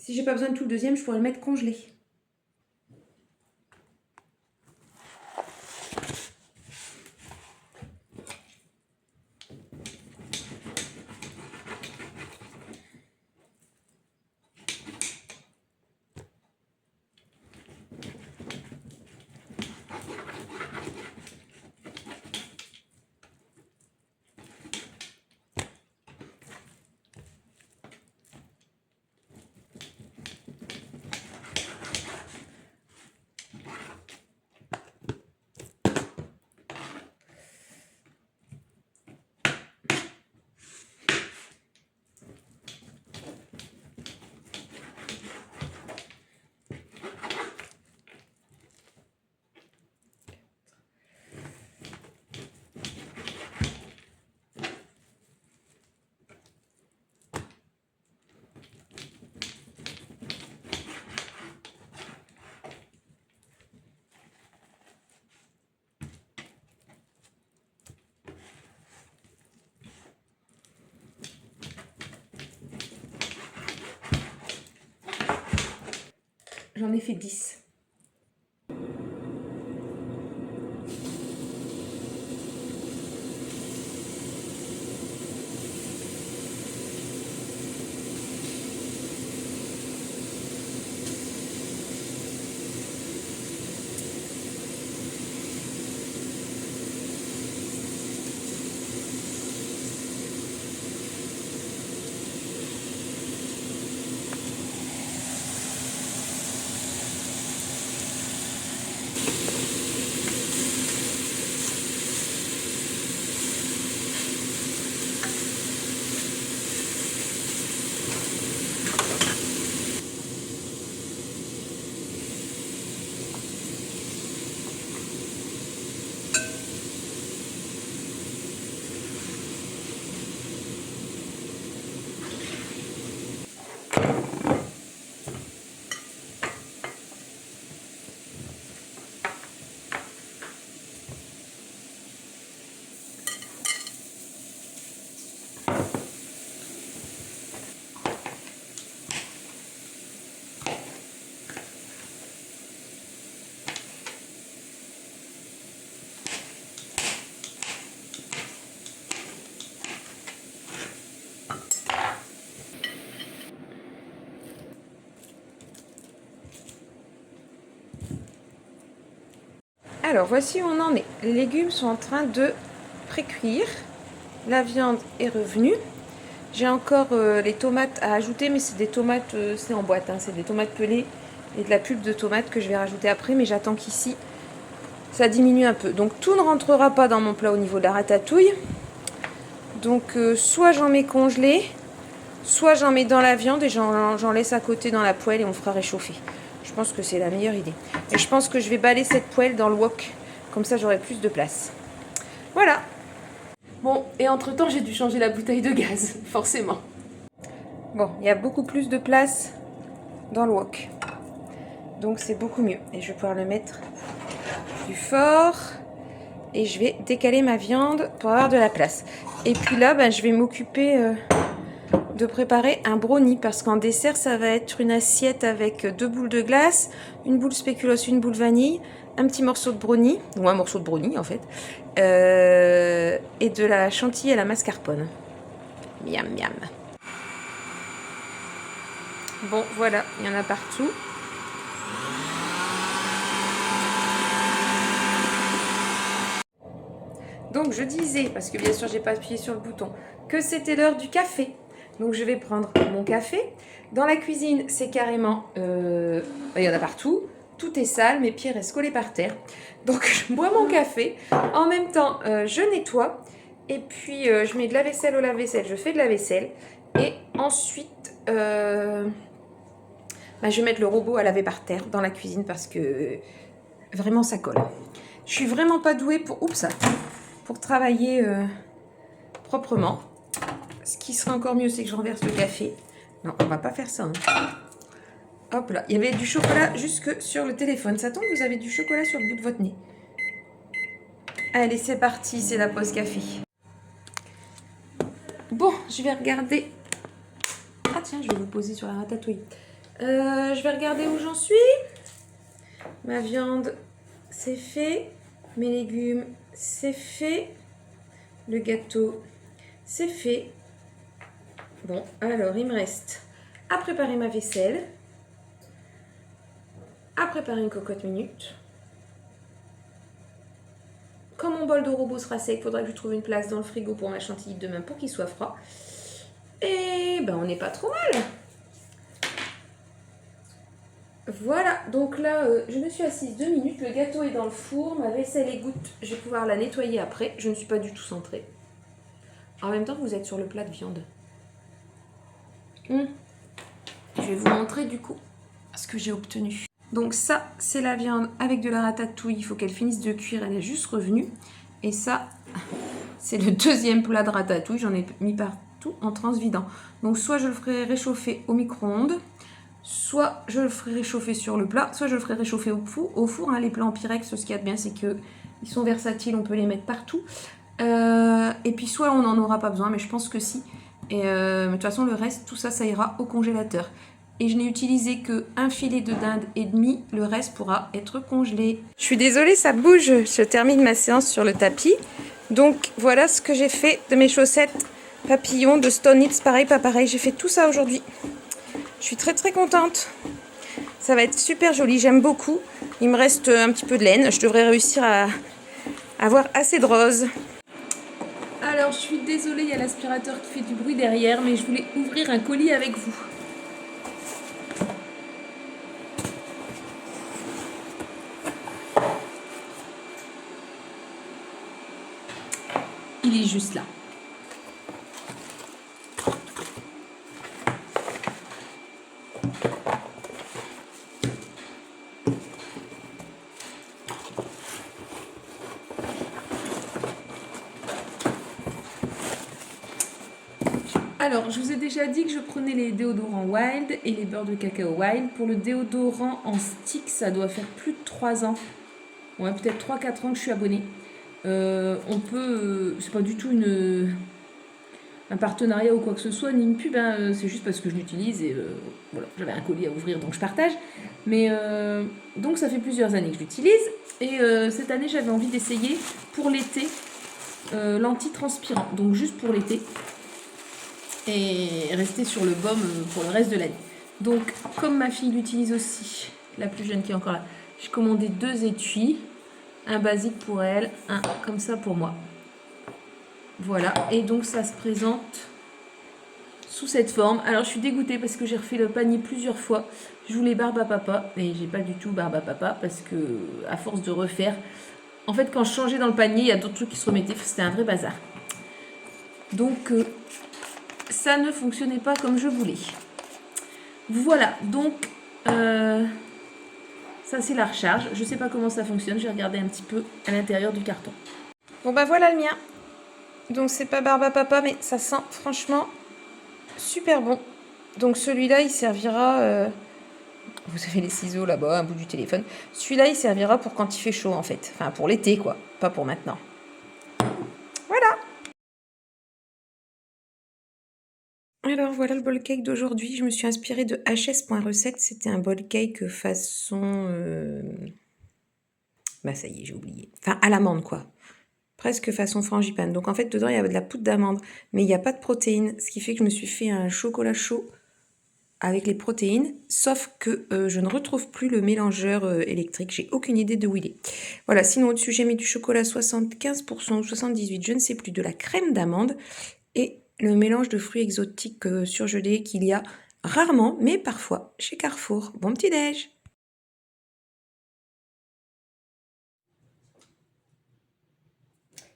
j'ai pas besoin de tout le deuxième, je pourrais le mettre congelé. J'en ai fait 10. Alors voici où on en est. Les légumes sont en train de pré-cuire. La viande est revenue. J'ai encore les tomates à ajouter, mais c'est des tomates, c'est en boîte, hein, c'est des tomates pelées et de la pulpe de tomate que je vais rajouter après, mais j'attends qu'ici ça diminue un peu. Donc tout ne rentrera pas dans mon plat au niveau de la ratatouille. Donc soit j'en mets congelé, soit j'en mets dans la viande et j'en laisse à côté dans la poêle et on fera réchauffer. Je pense que c'est la meilleure idée. Et je pense que je vais balayer cette poêle dans le wok, comme ça j'aurai plus de place. Voilà. Bon, et entre-temps, j'ai dû changer la bouteille de gaz, forcément. Bon, il y a beaucoup plus de place dans le wok. Donc c'est beaucoup mieux. Et je vais pouvoir le mettre plus fort. Et je vais décaler ma viande pour avoir de la place. Et puis là, ben, je vais m'occuper de préparer un brownie. Parce qu'en dessert, ça va être une assiette avec 2 boules de glace, une boule spéculoos, une boule vanille, un petit morceau de brownie, ou un morceau de brownie en fait, et de la chantilly à la mascarpone. Miam miam. Bon voilà, il y en a partout. Donc je disais, parce que bien sûr j'ai pas appuyé sur le bouton, que c'était l'heure du café. Donc je vais prendre mon café. Dans la cuisine, c'est carrément... il y en a partout. Tout est sale, mes pieds restent collés par terre. Donc je bois mon café. En même temps, je nettoie. Et puis je mets de la vaisselle au lave-vaisselle. Je fais de la vaisselle. Et ensuite, je vais mettre le robot à laver par terre dans la cuisine parce que vraiment ça colle. Je suis vraiment pas douée pour travailler proprement. Ce qui serait encore mieux, c'est que je renverse le café. Non, on va pas faire ça. Hein. Hop là, il y avait du chocolat jusque sur le téléphone. Ça tombe, vous avez du chocolat sur le bout de votre nez. Allez, c'est parti, c'est la pause café. Bon, je vais regarder. Ah tiens, je vais vous poser sur la ratatouille. Je vais regarder où j'en suis. Ma viande, c'est fait. Mes légumes, c'est fait. Le gâteau, c'est fait. Bon, alors il me reste à préparer ma vaisselle, à préparer une cocotte minute. Quand mon bol de robot sera sec, il faudra que je trouve une place dans le frigo pour ma chantilly de demain pour qu'il soit froid. Et ben on n'est pas trop mal. Voilà, donc là je me suis assise 2 minutes, le gâteau est dans le four, ma vaisselle égoutte, je vais pouvoir la nettoyer après. Je ne suis pas du tout centrée. En même temps, vous êtes sur le plat de viande. Je vais vous montrer du coup ce que j'ai obtenu. Donc ça, c'est la viande avec de la ratatouille. Il faut qu'elle finisse de cuire, elle est juste revenue. Et ça, c'est le deuxième plat de ratatouille. J'en ai mis partout en transvidant. Donc soit je le ferai réchauffer au micro-ondes, soit je le ferai réchauffer sur le plat, soit je le ferai réchauffer au four. Hein. Les plats en Pyrex, ce qu'il y a de bien, c'est qu'ils sont versatiles, on peut les mettre partout. Et puis soit on n'en aura pas besoin, mais je pense que si. Et de toute façon, le reste, tout ça, ça ira au congélateur. et je n'ai utilisé que un filet de dinde et demi, le reste pourra être congelé. Je suis désolée, ça bouge, je termine ma séance sur le tapis. Donc voilà ce que j'ai fait de mes chaussettes papillons de Stone Knits, pareil, pas pareil, j'ai fait tout ça aujourd'hui. Je suis très très contente. Ça va être super joli, j'aime beaucoup. Il me reste un petit peu de laine, je devrais réussir à avoir assez de rose. Alors je suis désolée, il y a l'aspirateur qui fait du bruit derrière, mais je voulais ouvrir un colis avec vous. Il est juste là. Alors, je vous ai déjà dit que je prenais les déodorants Wild et les beurres de cacao Wild. Pour le déodorant en stick, ça doit faire plus de 3 ans. Ouais, peut-être 3-4 ans que je suis abonnée. On peut... c'est pas du tout un partenariat ou quoi que ce soit, ni une pub. Hein, c'est juste parce que je l'utilise et voilà, j'avais un colis à ouvrir, donc je partage. Mais donc, ça fait plusieurs années que je l'utilise. Et cette année, j'avais envie d'essayer pour l'été l'anti-transpirant. Donc, juste pour l'été. Et rester sur le baume pour le reste de l'année. Donc, comme ma fille l'utilise aussi, la plus jeune qui est encore là, j'ai commandé 2 étuis, un basique pour elle, un comme ça pour moi. Voilà, et donc ça se présente sous cette forme. Alors, je suis dégoûtée parce que j'ai refait le panier plusieurs fois. Je voulais barbe à papa, et j'ai pas du tout barbe à papa parce que, à force de refaire, en fait, quand je changeais dans le panier, il y a d'autres trucs qui se remettaient. C'était un vrai bazar. Donc, ça ne fonctionnait pas comme je voulais. Voilà, donc ça c'est la recharge. Je sais pas comment ça fonctionne, j'ai regardé un petit peu à l'intérieur du carton. Bon bah voilà le mien. Donc c'est pas barbe à papa, mais ça sent franchement super bon. Donc celui-là il servira, vous avez les ciseaux là-bas, un bout du téléphone. Celui-là il servira pour quand il fait chaud en fait. Enfin pour l'été quoi, pas pour maintenant. Voilà. Alors voilà le bowl cake d'aujourd'hui. Je me suis inspirée de hs.recette. C'était un bowl cake façon... Bah ça y est, j'ai oublié. Enfin à l'amande quoi. Presque façon frangipane. Donc en fait dedans il y avait de la poudre d'amande. Mais il n'y a pas de protéines. Ce qui fait que je me suis fait un chocolat chaud avec les protéines. Sauf que je ne retrouve plus le mélangeur électrique. J'ai aucune idée de où il est. Voilà, sinon au-dessus j'ai mis du chocolat 75% ou 78%, je ne sais plus, de la crème d'amande. Et le mélange de fruits exotiques surgelés qu'il y a rarement, mais parfois, chez Carrefour. Bon petit-déj!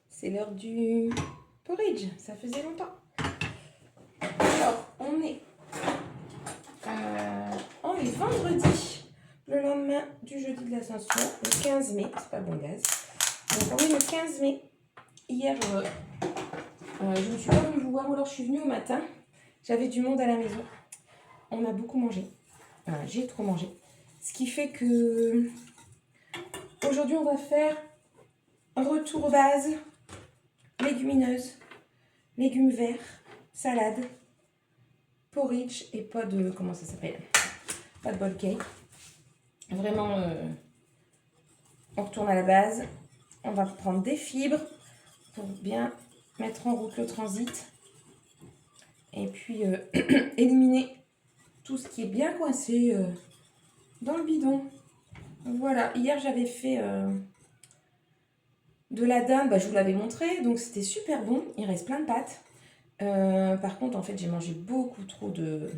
C'est l'heure du porridge, ça faisait longtemps. Alors, on est vendredi, le lendemain du jeudi de l'Ascension, le 15 mai, c'est pas bon gaz. Donc on est le 15 mai. Hier, je ne suis pas venue vous voir, ou alors je suis venue au matin. J'avais du monde à la maison. On a beaucoup mangé. J'ai trop mangé. Ce qui fait que aujourd'hui, on va faire un retour aux bases, légumineuses, légumes verts, salade, porridge et pas de... Comment ça s'appelle? Pas de bowl cake. Vraiment, on retourne à la base. On va prendre des fibres pour bien mettre en route le transit. Et puis, éliminer tout ce qui est bien coincé dans le bidon. Voilà, hier j'avais fait de la dinde, bah, je vous l'avais montré, donc c'était super bon, il reste plein de pâtes. Par contre, en fait, j'ai mangé beaucoup trop de...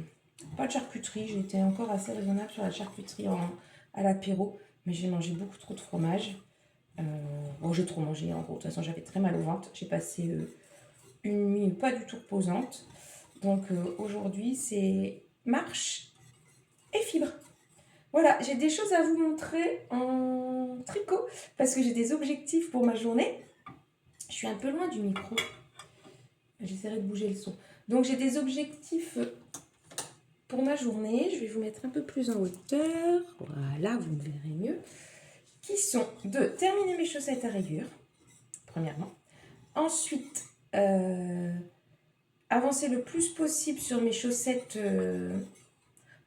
Pas de charcuterie, j'étais encore assez raisonnable sur la charcuterie à l'apéro, mais j'ai mangé beaucoup trop de fromage. Bon, j'ai trop mangé en gros, de toute façon j'avais très mal au ventre, j'ai passé une nuit pas du tout reposante. Donc aujourd'hui c'est marche et fibre. Voilà, j'ai des choses à vous montrer en tricot parce que j'ai des objectifs pour ma journée. Je suis un peu loin du micro. J'essaierai de bouger le son. Donc j'ai des objectifs pour ma journée. Je vais vous mettre un peu plus en hauteur. Voilà, vous me verrez mieux. Qui sont de terminer mes chaussettes à rayures, premièrement. Ensuite, avancer le plus possible sur mes chaussettes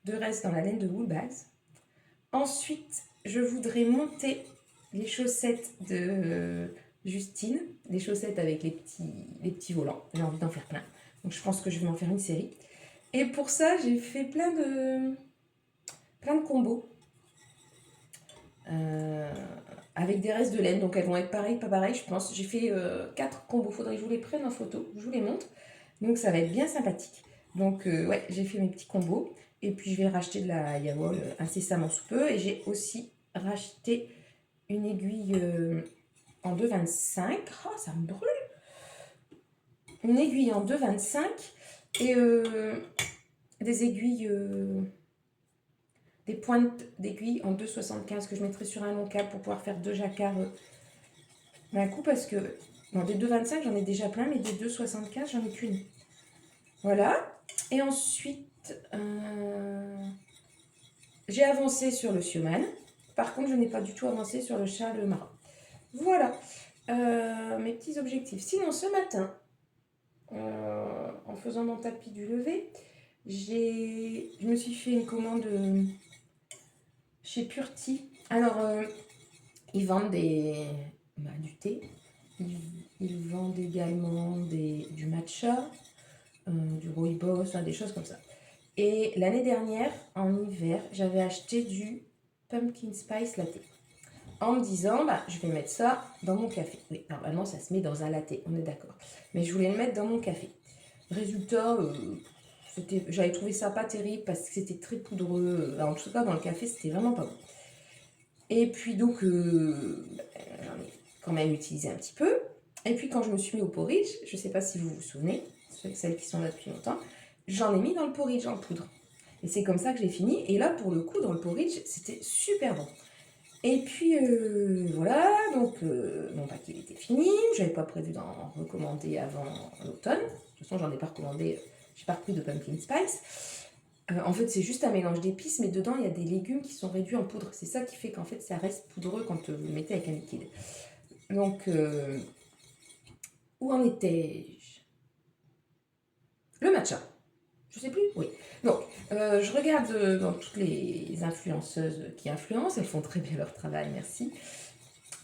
de reste dans la laine de Woolbags. Ensuite, je voudrais monter les chaussettes de Justine, les chaussettes avec les petits volants. J'ai envie d'en faire plein. Donc je pense que je vais en faire une série. Et pour ça, j'ai fait plein de combos. Avec des restes de laine, donc elles vont être pareilles, pas pareilles, je pense. J'ai fait 4 combos, faudrait que je vous les prenne en photo, je vous les montre. Donc ça va être bien sympathique. Donc ouais, j'ai fait mes petits combos. Et puis je vais racheter de la Yawol incessamment sous peu. Et j'ai aussi racheté une aiguille en 2,25. Oh, ça me brûle! Une aiguille en 2,25 et des aiguilles... des pointes d'aiguille en 2,75 que je mettrai sur un long câble pour pouvoir faire 2 jacquards d'un coup parce que non, des 2,25 j'en ai déjà plein, mais des 2,75 j'en ai qu'une. Voilà. Et ensuite, j'ai avancé sur le Sioman. Par contre, je n'ai pas du tout avancé sur le châle marin. Voilà mes petits objectifs. Sinon, ce matin, en faisant mon tapis du lever, je me suis fait une commande chez Purti. Alors, ils vendent du thé. Ils vendent également du matcha, du rooibos, des choses comme ça. Et l'année dernière, en hiver, j'avais acheté du pumpkin spice latte. En me disant, je vais mettre ça dans mon café. Oui, normalement, ça se met dans un latte, on est d'accord. Mais je voulais le mettre dans mon café. Résultat, j'avais trouvé ça pas terrible parce que c'était très poudreux. En tout cas, dans le café, c'était vraiment pas bon. Et puis donc, j'en ai quand même utilisé un petit peu. Et puis quand je me suis mis au porridge, je ne sais pas si vous vous souvenez, celles qui sont là depuis longtemps, j'en ai mis dans le porridge en poudre. Et c'est comme ça que j'ai fini. Et là, pour le coup, dans le porridge, c'était super bon. Et puis voilà, donc mon paquet était fini. Je n'avais pas prévu d'en recommander avant l'automne. De toute façon, j'en ai pas recommandé, j'ai pas repris de pumpkin spice. En fait, c'est juste un mélange d'épices, mais dedans, il y a des légumes qui sont réduits en poudre. C'est ça qui fait qu'en fait, ça reste poudreux quand vous le mettez avec un liquide. Donc, où en étais-je? Le matcha. Je sais plus, oui. Donc, je regarde dans toutes les influenceuses qui influencent, elles font très bien leur travail, merci.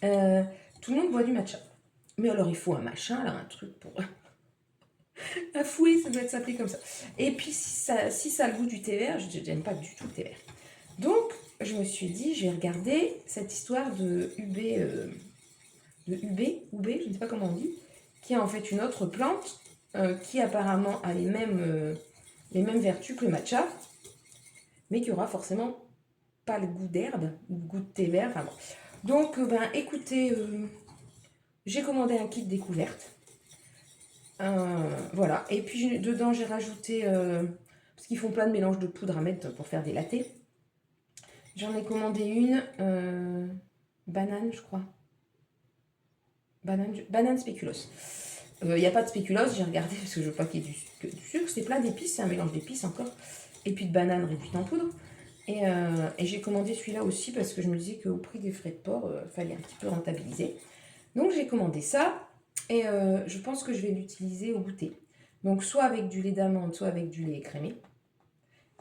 Tout le monde boit du matcha. Mais alors, il faut un machin, là, un truc pour... un fouet, ça doit être s'appeler comme ça. Et puis, si ça a le goût du thé vert, je n'aime pas du tout le thé vert. Donc, je me suis dit, je vais regarder cette histoire de UB, je ne sais pas comment on dit, qui est en fait une autre plante qui apparemment a les mêmes vertus que le matcha, mais qui aura forcément pas le goût d'herbe, ou le goût de thé vert. Enfin bon. Donc, écoutez, j'ai commandé un kit découverte. Voilà. Et puis dedans, j'ai rajouté, parce qu'ils font plein de mélanges de poudre à mettre pour faire des lattés. J'en ai commandé une, banane, je crois. Banane spéculoos. Il n'y a pas de spéculoos, j'ai regardé parce que je veux pas qu'il y ait du sucre. C'est plein d'épices, c'est un mélange d'épices encore. Et puis de bananes réduites en poudre. Et j'ai commandé celui-là aussi parce que je me disais qu'au prix des frais de port, il fallait un petit peu rentabiliser. Donc j'ai commandé ça et je pense que je vais l'utiliser au goûter. Donc soit avec du lait d'amande, soit avec du lait écrémé.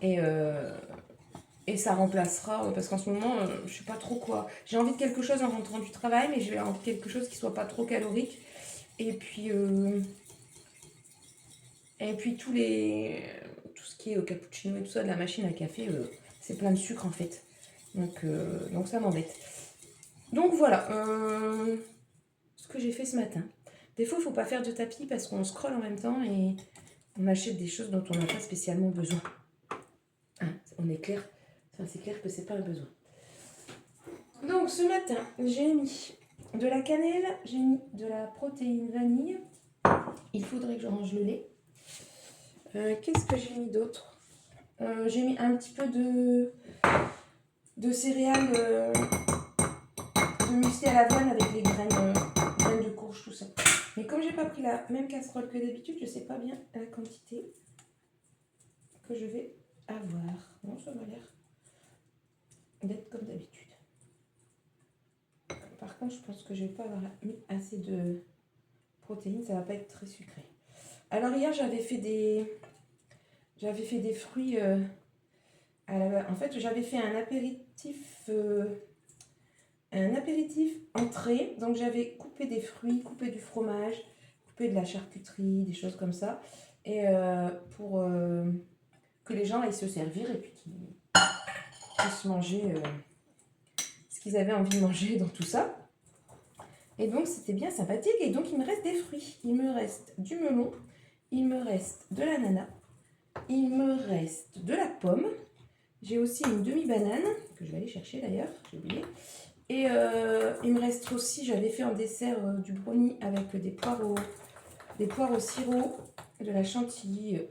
Et ça remplacera, parce qu'en ce moment, je ne sais pas trop quoi. J'ai envie de quelque chose en rentrant du travail, mais j'ai envie de quelque chose qui ne soit pas trop calorique. Et puis tout ce qui est cappuccino et tout ça, de la machine à café, c'est plein de sucre en fait. Donc ça m'embête. Donc voilà ce que j'ai fait ce matin. Des fois, il ne faut pas faire de tapis parce qu'on scrolle en même temps et on achète des choses dont on n'a pas spécialement besoin. Hein, on est clair. Enfin, c'est clair que c'est pas un besoin. Donc ce matin, j'ai mis de la cannelle, j'ai mis de la protéine vanille. Il faudrait que je range le lait. Qu'est-ce que j'ai mis d'autre? J'ai mis un petit peu de céréales de muesli à l'avoine avec les graines de courge, tout ça. Mais comme j'ai pas pris la même casserole que d'habitude, je sais pas bien la quantité que je vais avoir. Bon, ça m'a l'air d'être comme d'habitude. Par contre, je pense que je vais pas avoir mis assez de protéines, ça va pas être très sucré. Alors hier, j'avais fait des fruits En fait, j'avais fait un apéritif entrée. Donc, j'avais coupé des fruits, coupé du fromage, coupé de la charcuterie, des choses comme ça. Et pour que les gens aillent se servir et puis qu'ils puissent manger ce qu'ils avaient envie de manger dans tout ça. Et donc, c'était bien sympathique. Et donc, il me reste des fruits. Il me reste du melon. Il me reste de l'ananas. Il me reste de la pomme. J'ai aussi une demi-banane, que je vais aller chercher d'ailleurs, j'ai oublié. Et il me reste aussi, j'avais fait en dessert du brownie avec des poires au sirop, de la chantilly,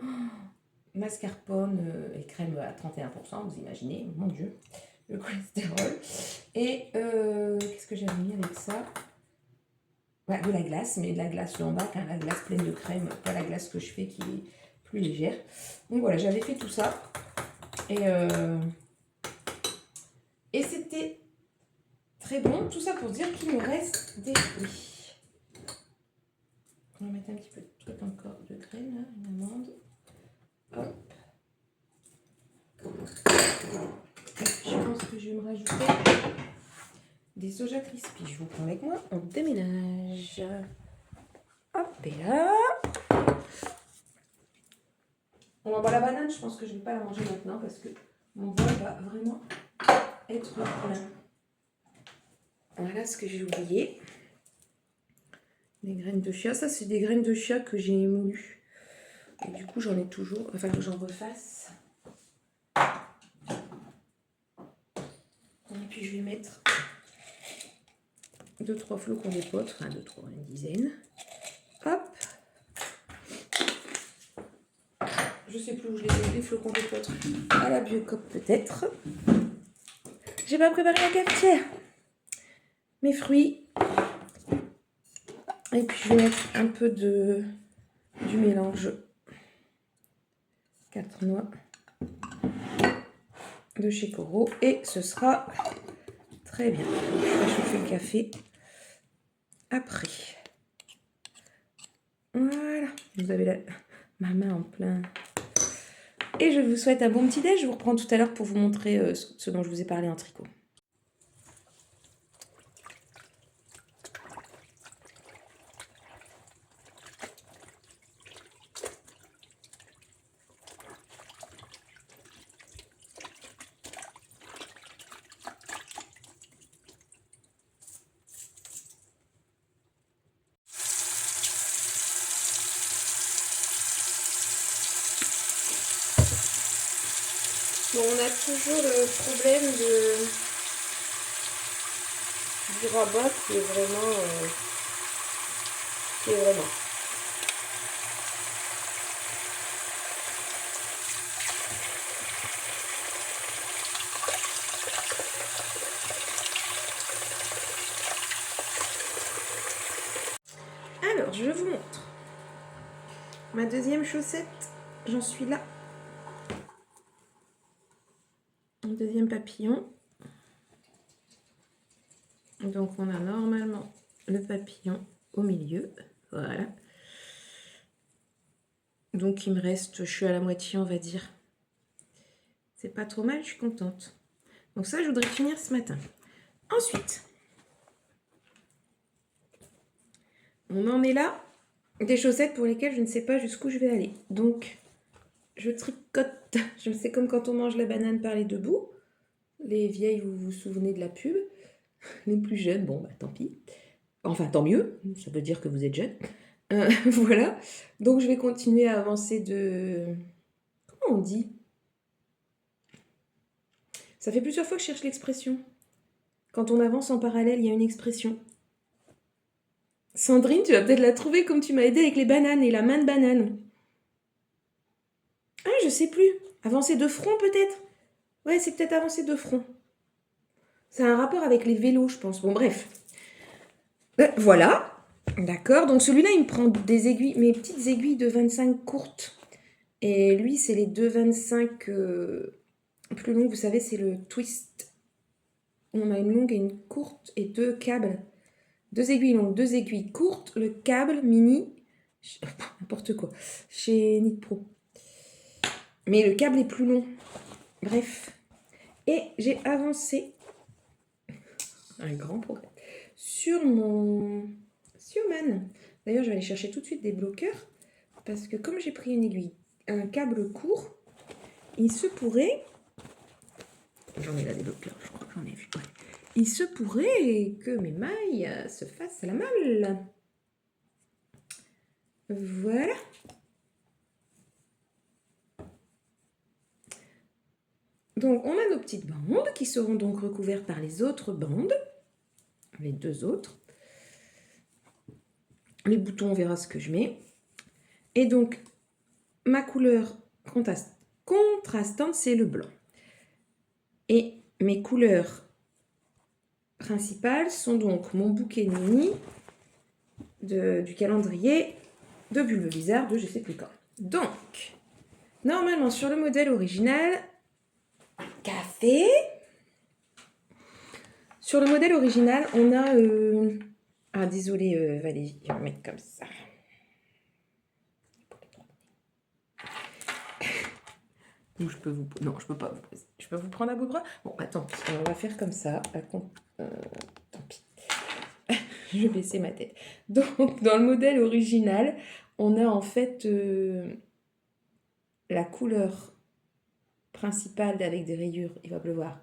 mascarpone et crème à 31%, vous imaginez, mon Dieu, le cholestérol. Et qu'est-ce que j'avais mis avec ça? Ouais, de la glace, mais de la glace Lambac, hein, la glace pleine de crème, pas la glace que je fais qui est plus légère. Donc voilà, j'avais fait tout ça. Et c'était très bon. Tout ça pour dire qu'il me reste des fruits. On va mettre un petit peu de truc encore de graines, là, une amande. Hop. Je pense que je vais me rajouter des soja crispy. Je vous prends avec moi. On déménage. Hop, et là. On envoie la banane. Je pense que je ne vais pas la manger maintenant parce que mon bol va vraiment être plein. Voilà ce que j'ai oublié. Des graines de chia. Ça, c'est des graines de chia que j'ai émolues. Et du coup, j'en ai toujours. Enfin, que j'en refasse. Et puis, je vais mettre 2-3 flocons d'épeautre. Enfin, 2-3, une dizaine. Hop. Je sais plus où je les ai, les flocons d'épeautre. À la Biocoop, peut-être. J'ai pas préparé la cafetière. Mes fruits. Et puis, je vais mettre un peu du mélange. 4 noix de chez Coro. Et ce sera très bien. Je vais chauffer le café après. Voilà. Vous avez ma main en plein. Et je vous souhaite un bon petit déj. Je vous reprends tout à l'heure pour vous montrer ce dont je vous ai parlé en tricot. Bon, on a toujours le problème du rabat qui est vraiment... Alors, je vous montre. Ma deuxième chaussette, j'en suis là. Un deuxième papillon. Donc, on a normalement le papillon au milieu. Voilà. Donc, il me reste, je suis à la moitié, on va dire. C'est pas trop mal, je suis contente. Donc ça, je voudrais finir ce matin. Ensuite, on en est là. Des chaussettes pour lesquelles je ne sais pas jusqu'où je vais aller. Donc, je tricote. Je sais comme quand on mange la banane par les deux bouts. Les vieilles, vous vous souvenez de la pub. Les plus jeunes, bon, bah tant pis. Enfin, tant mieux. Ça veut dire que vous êtes jeunes. Voilà. Donc, je vais continuer à avancer de... Comment on dit ? Ça fait plusieurs fois que je cherche l'expression. Quand on avance en parallèle, il y a une expression. Sandrine, tu vas peut-être la trouver comme tu m'as aidé avec les bananes et la main de banane. Ah, je sais plus. Avancer de front peut-être ? Ouais, c'est peut-être avancer de front. C'est un rapport avec les vélos, je pense. Bon, bref. Voilà. D'accord. Donc celui-là, il me prend des aiguilles, mes petites aiguilles de 25 courtes. Et lui, c'est les 2,25 plus longues. Vous savez, c'est le twist. On a une longue et une courte et 2 câbles. 2 aiguilles longues, 2 aiguilles courtes. Le câble mini, n'importe quoi, chez Knit Pro. Mais le câble est plus long. Bref. Et j'ai avancé un grand progrès sur mon Sioman. D'ailleurs, je vais aller chercher tout de suite des bloqueurs parce que comme j'ai pris une aiguille, un câble court, il se pourrait... J'en ai là des bloqueurs, je crois que j'en ai vu. Ouais. Il se pourrait que mes mailles se fassent la malle. Voilà. Donc, on a nos petites bandes qui seront donc recouvertes par les autres bandes, les deux autres. Les boutons, on verra ce que je mets. Et donc, ma couleur contrastante, c'est le blanc. Et mes couleurs principales sont donc mon bouquet mini du calendrier de Bulbebizarre de je sais plus quand. Donc, normalement, sur le modèle original, café. Sur le modèle original, on a... Ah, désolé, Valérie, je vais le mettre comme ça. Ou je peux vous... Non, je peux pas vous poser. Je peux vous prendre à bout de bras? Bon, attends, on va faire comme ça. Tant pis. Je vais baisser ma tête. Donc, dans le modèle original, on a en fait la couleur principale avec des rayures, il va pleuvoir,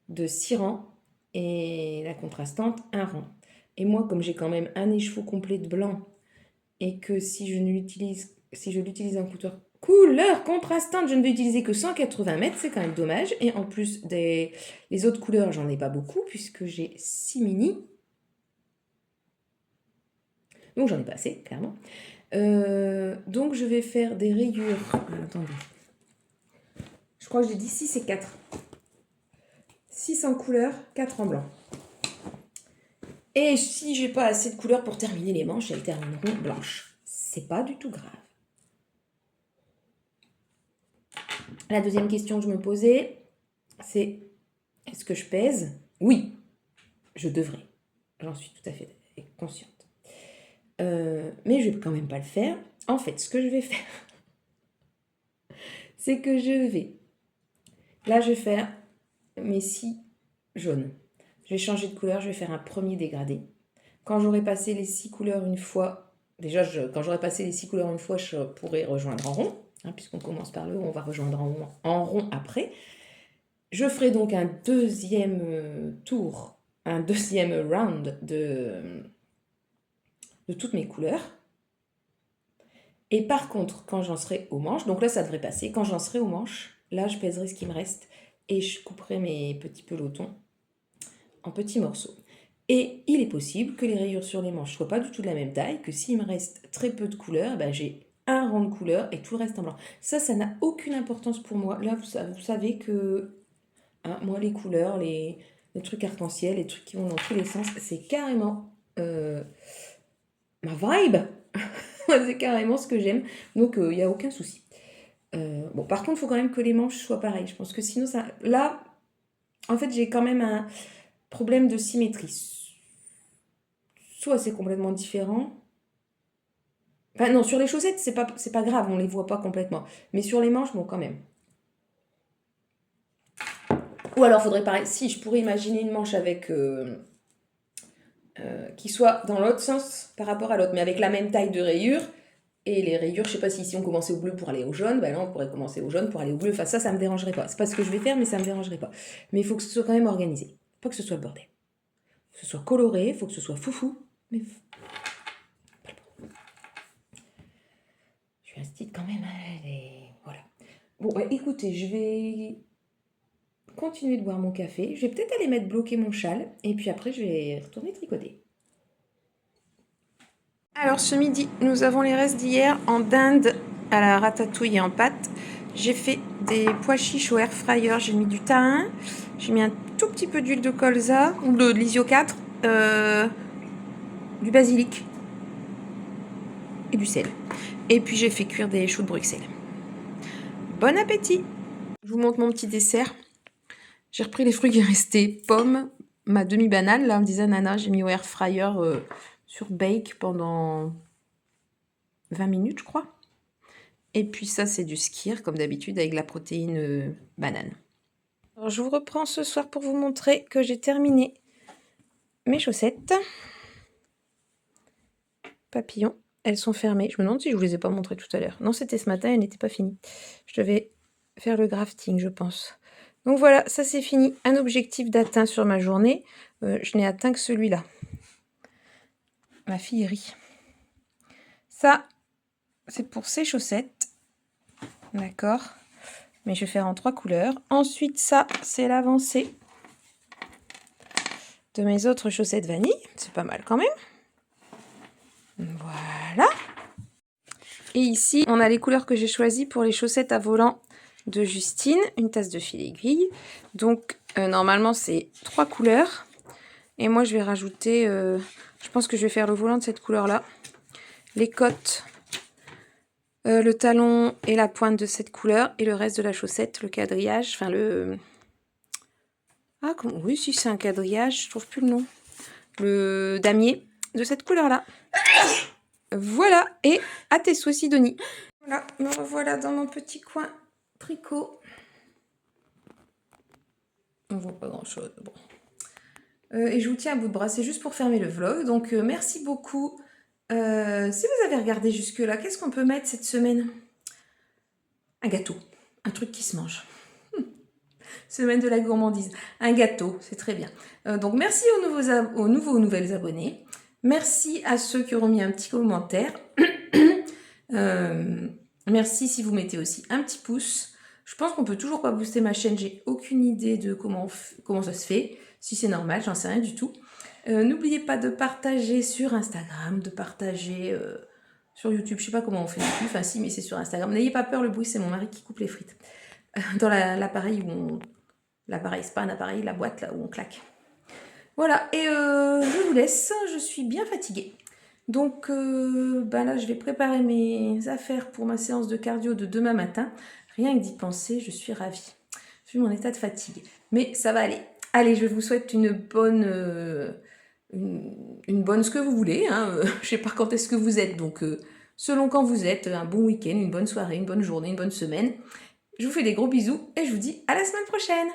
de 6 rangs et la contrastante, 1 rang. Et moi, comme j'ai quand même un écheveau complet de blanc et que si je l'utilise en couleur contrastante, je ne vais utiliser que 180 mètres, c'est quand même dommage. Et en plus, les autres couleurs, j'en ai pas beaucoup puisque j'ai 6 mini. Donc j'en ai pas assez, clairement. Donc je vais faire des rayures. Attendez. Je crois que j'ai dit 6 et 4. 6 en couleur, 4 en blanc. Et si j'ai pas assez de couleurs pour terminer les manches, elles termineront blanches. C'est pas du tout grave. La deuxième question que je me posais, c'est est-ce que je pèse? Oui, je devrais. J'en suis tout à fait consciente. Mais je vais quand même pas le faire. En fait, ce que je vais faire, c'est que je vais... Là, je vais faire mes 6 jaunes. Je vais changer de couleur, je vais faire un premier dégradé. Quand j'aurai passé les 6 couleurs une fois, déjà, quand j'aurai passé les 6 couleurs une fois, je pourrai rejoindre en rond, hein, puisqu'on commence par le haut, on va rejoindre en rond après. Je ferai donc un deuxième tour, un deuxième round de toutes mes couleurs. Et par contre, quand j'en serai aux manches, donc là ça devrait passer, quand j'en serai aux manches, là je pèserai ce qui me reste et je couperai mes petits pelotons en petits morceaux. Et il est possible que les rayures sur les manches ne soient pas du tout de la même taille, que s'il me reste très peu de couleurs, ben j'ai un rang de couleurs et tout le reste en blanc. Ça n'a aucune importance pour moi. Là, vous savez que hein, moi, les couleurs, les trucs arc-en-ciel, les trucs qui vont dans tous les sens, c'est carrément ma vibe. C'est carrément ce que j'aime. Donc, il n'y a aucun souci. Bon, par contre, il faut quand même que les manches soient pareilles. Je pense que sinon, ça... Là, en fait, j'ai quand même un problème de symétrie. Soit c'est complètement différent. Enfin, non, sur les chaussettes, c'est pas grave, on les voit pas complètement. Mais sur les manches, bon, quand même. Ou alors, faudrait pareil. Si, je pourrais imaginer une manche avec... qui soit dans l'autre sens par rapport à l'autre, mais avec la même taille de rayures. Et les rayures, je sais pas si on commençait au bleu pour aller au jaune, ben là on pourrait commencer au jaune pour aller au bleu. Enfin, ça me dérangerait pas. C'est pas ce que je vais faire, mais ça me dérangerait pas. Mais il faut que ce soit quand même organisé. Pas que ce soit le bordel. Que ce soit coloré, il faut que ce soit foufou. Mais je suis instite quand même. Voilà. Bon, bah, écoutez, je vais continuer de boire mon café. Je vais peut-être aller bloquer mon châle. Et puis après, je vais retourner tricoter. Alors ce midi, nous avons les restes d'hier en dinde à la ratatouille et en pâte. J'ai fait des pois chiches au air fryer, j'ai mis du thym, j'ai mis un tout petit peu d'huile de colza ou de l'isio 4, du basilic et du sel. Et puis j'ai fait cuire des choux de Bruxelles. Bon appétit! Je vous montre mon petit dessert. J'ai repris les fruits qui restaient, pommes, ma demi-banane, là on disait ananas, j'ai mis au air fryer sur bake pendant 20 minutes je crois. Et puis ça c'est du skyr comme d'habitude avec la protéine banane. Alors, je vous reprends ce soir pour vous montrer que j'ai terminé mes chaussettes. Papillons, elles sont fermées. Je me demande si je vous les ai pas montrées tout à l'heure. Non, c'était ce matin, elles n'étaient pas finies. Je devais faire le grafting, je pense. Donc voilà, ça c'est fini. Un objectif d'atteint sur ma journée. Je n'ai atteint que celui-là. Ma fille rit. Ça, c'est pour ces chaussettes. D'accord. Mais je vais faire en 3 couleurs. Ensuite, ça, c'est l'avancée de mes autres chaussettes vanille. C'est pas mal quand même. Voilà. Et ici, on a les couleurs que j'ai choisies pour les chaussettes à volant de Justine. Une tasse de fil aiguille. Donc, normalement, c'est 3 couleurs. Et moi, je vais rajouter... je pense que je vais faire le volant de cette couleur-là. Les côtes, le talon et la pointe de cette couleur. Et le reste de la chaussette, le quadrillage. Enfin, le... Ah, oui, si c'est un quadrillage, je trouve plus le nom. Le damier de cette couleur-là. Voilà, et à tes souhaits, Sidonie. Voilà, me revoilà dans mon petit coin tricot. On voit pas grand-chose, bon. Et je vous tiens à bout de bras, c'est juste pour fermer le vlog. Donc, merci beaucoup. Si vous avez regardé jusque-là, qu'est-ce qu'on peut mettre cette semaine? Un gâteau, un truc qui se mange. Semaine de la gourmandise. Un gâteau, c'est très bien. Donc, merci aux nouvelles abonnés. Merci à ceux qui auront mis un petit commentaire. Merci si vous mettez aussi un petit pouce. Je pense qu'on peut toujours pas booster ma chaîne. J'ai aucune idée de comment ça se fait. Si c'est normal, j'en sais rien du tout. N'oubliez pas de partager sur Instagram, de partager sur YouTube. Je sais pas comment on fait non plus. Enfin si, mais c'est sur Instagram. N'ayez pas peur, le bruit, c'est mon mari qui coupe les frites. Dans l'appareil où on... L'appareil, c'est pas un appareil, la boîte là où on claque. Voilà, et je vous laisse. Je suis bien fatiguée. Donc là, je vais préparer mes affaires pour ma séance de cardio de demain matin. Rien que d'y penser, je suis ravie. Vu mon état de fatigue. Mais ça va aller. Allez, je vous souhaite une bonne ce que vous voulez. Hein. Je sais pas quand est-ce que vous êtes. Donc, selon quand vous êtes, un bon week-end, une bonne soirée, une bonne journée, une bonne semaine. Je vous fais des gros bisous et je vous dis à la semaine prochaine.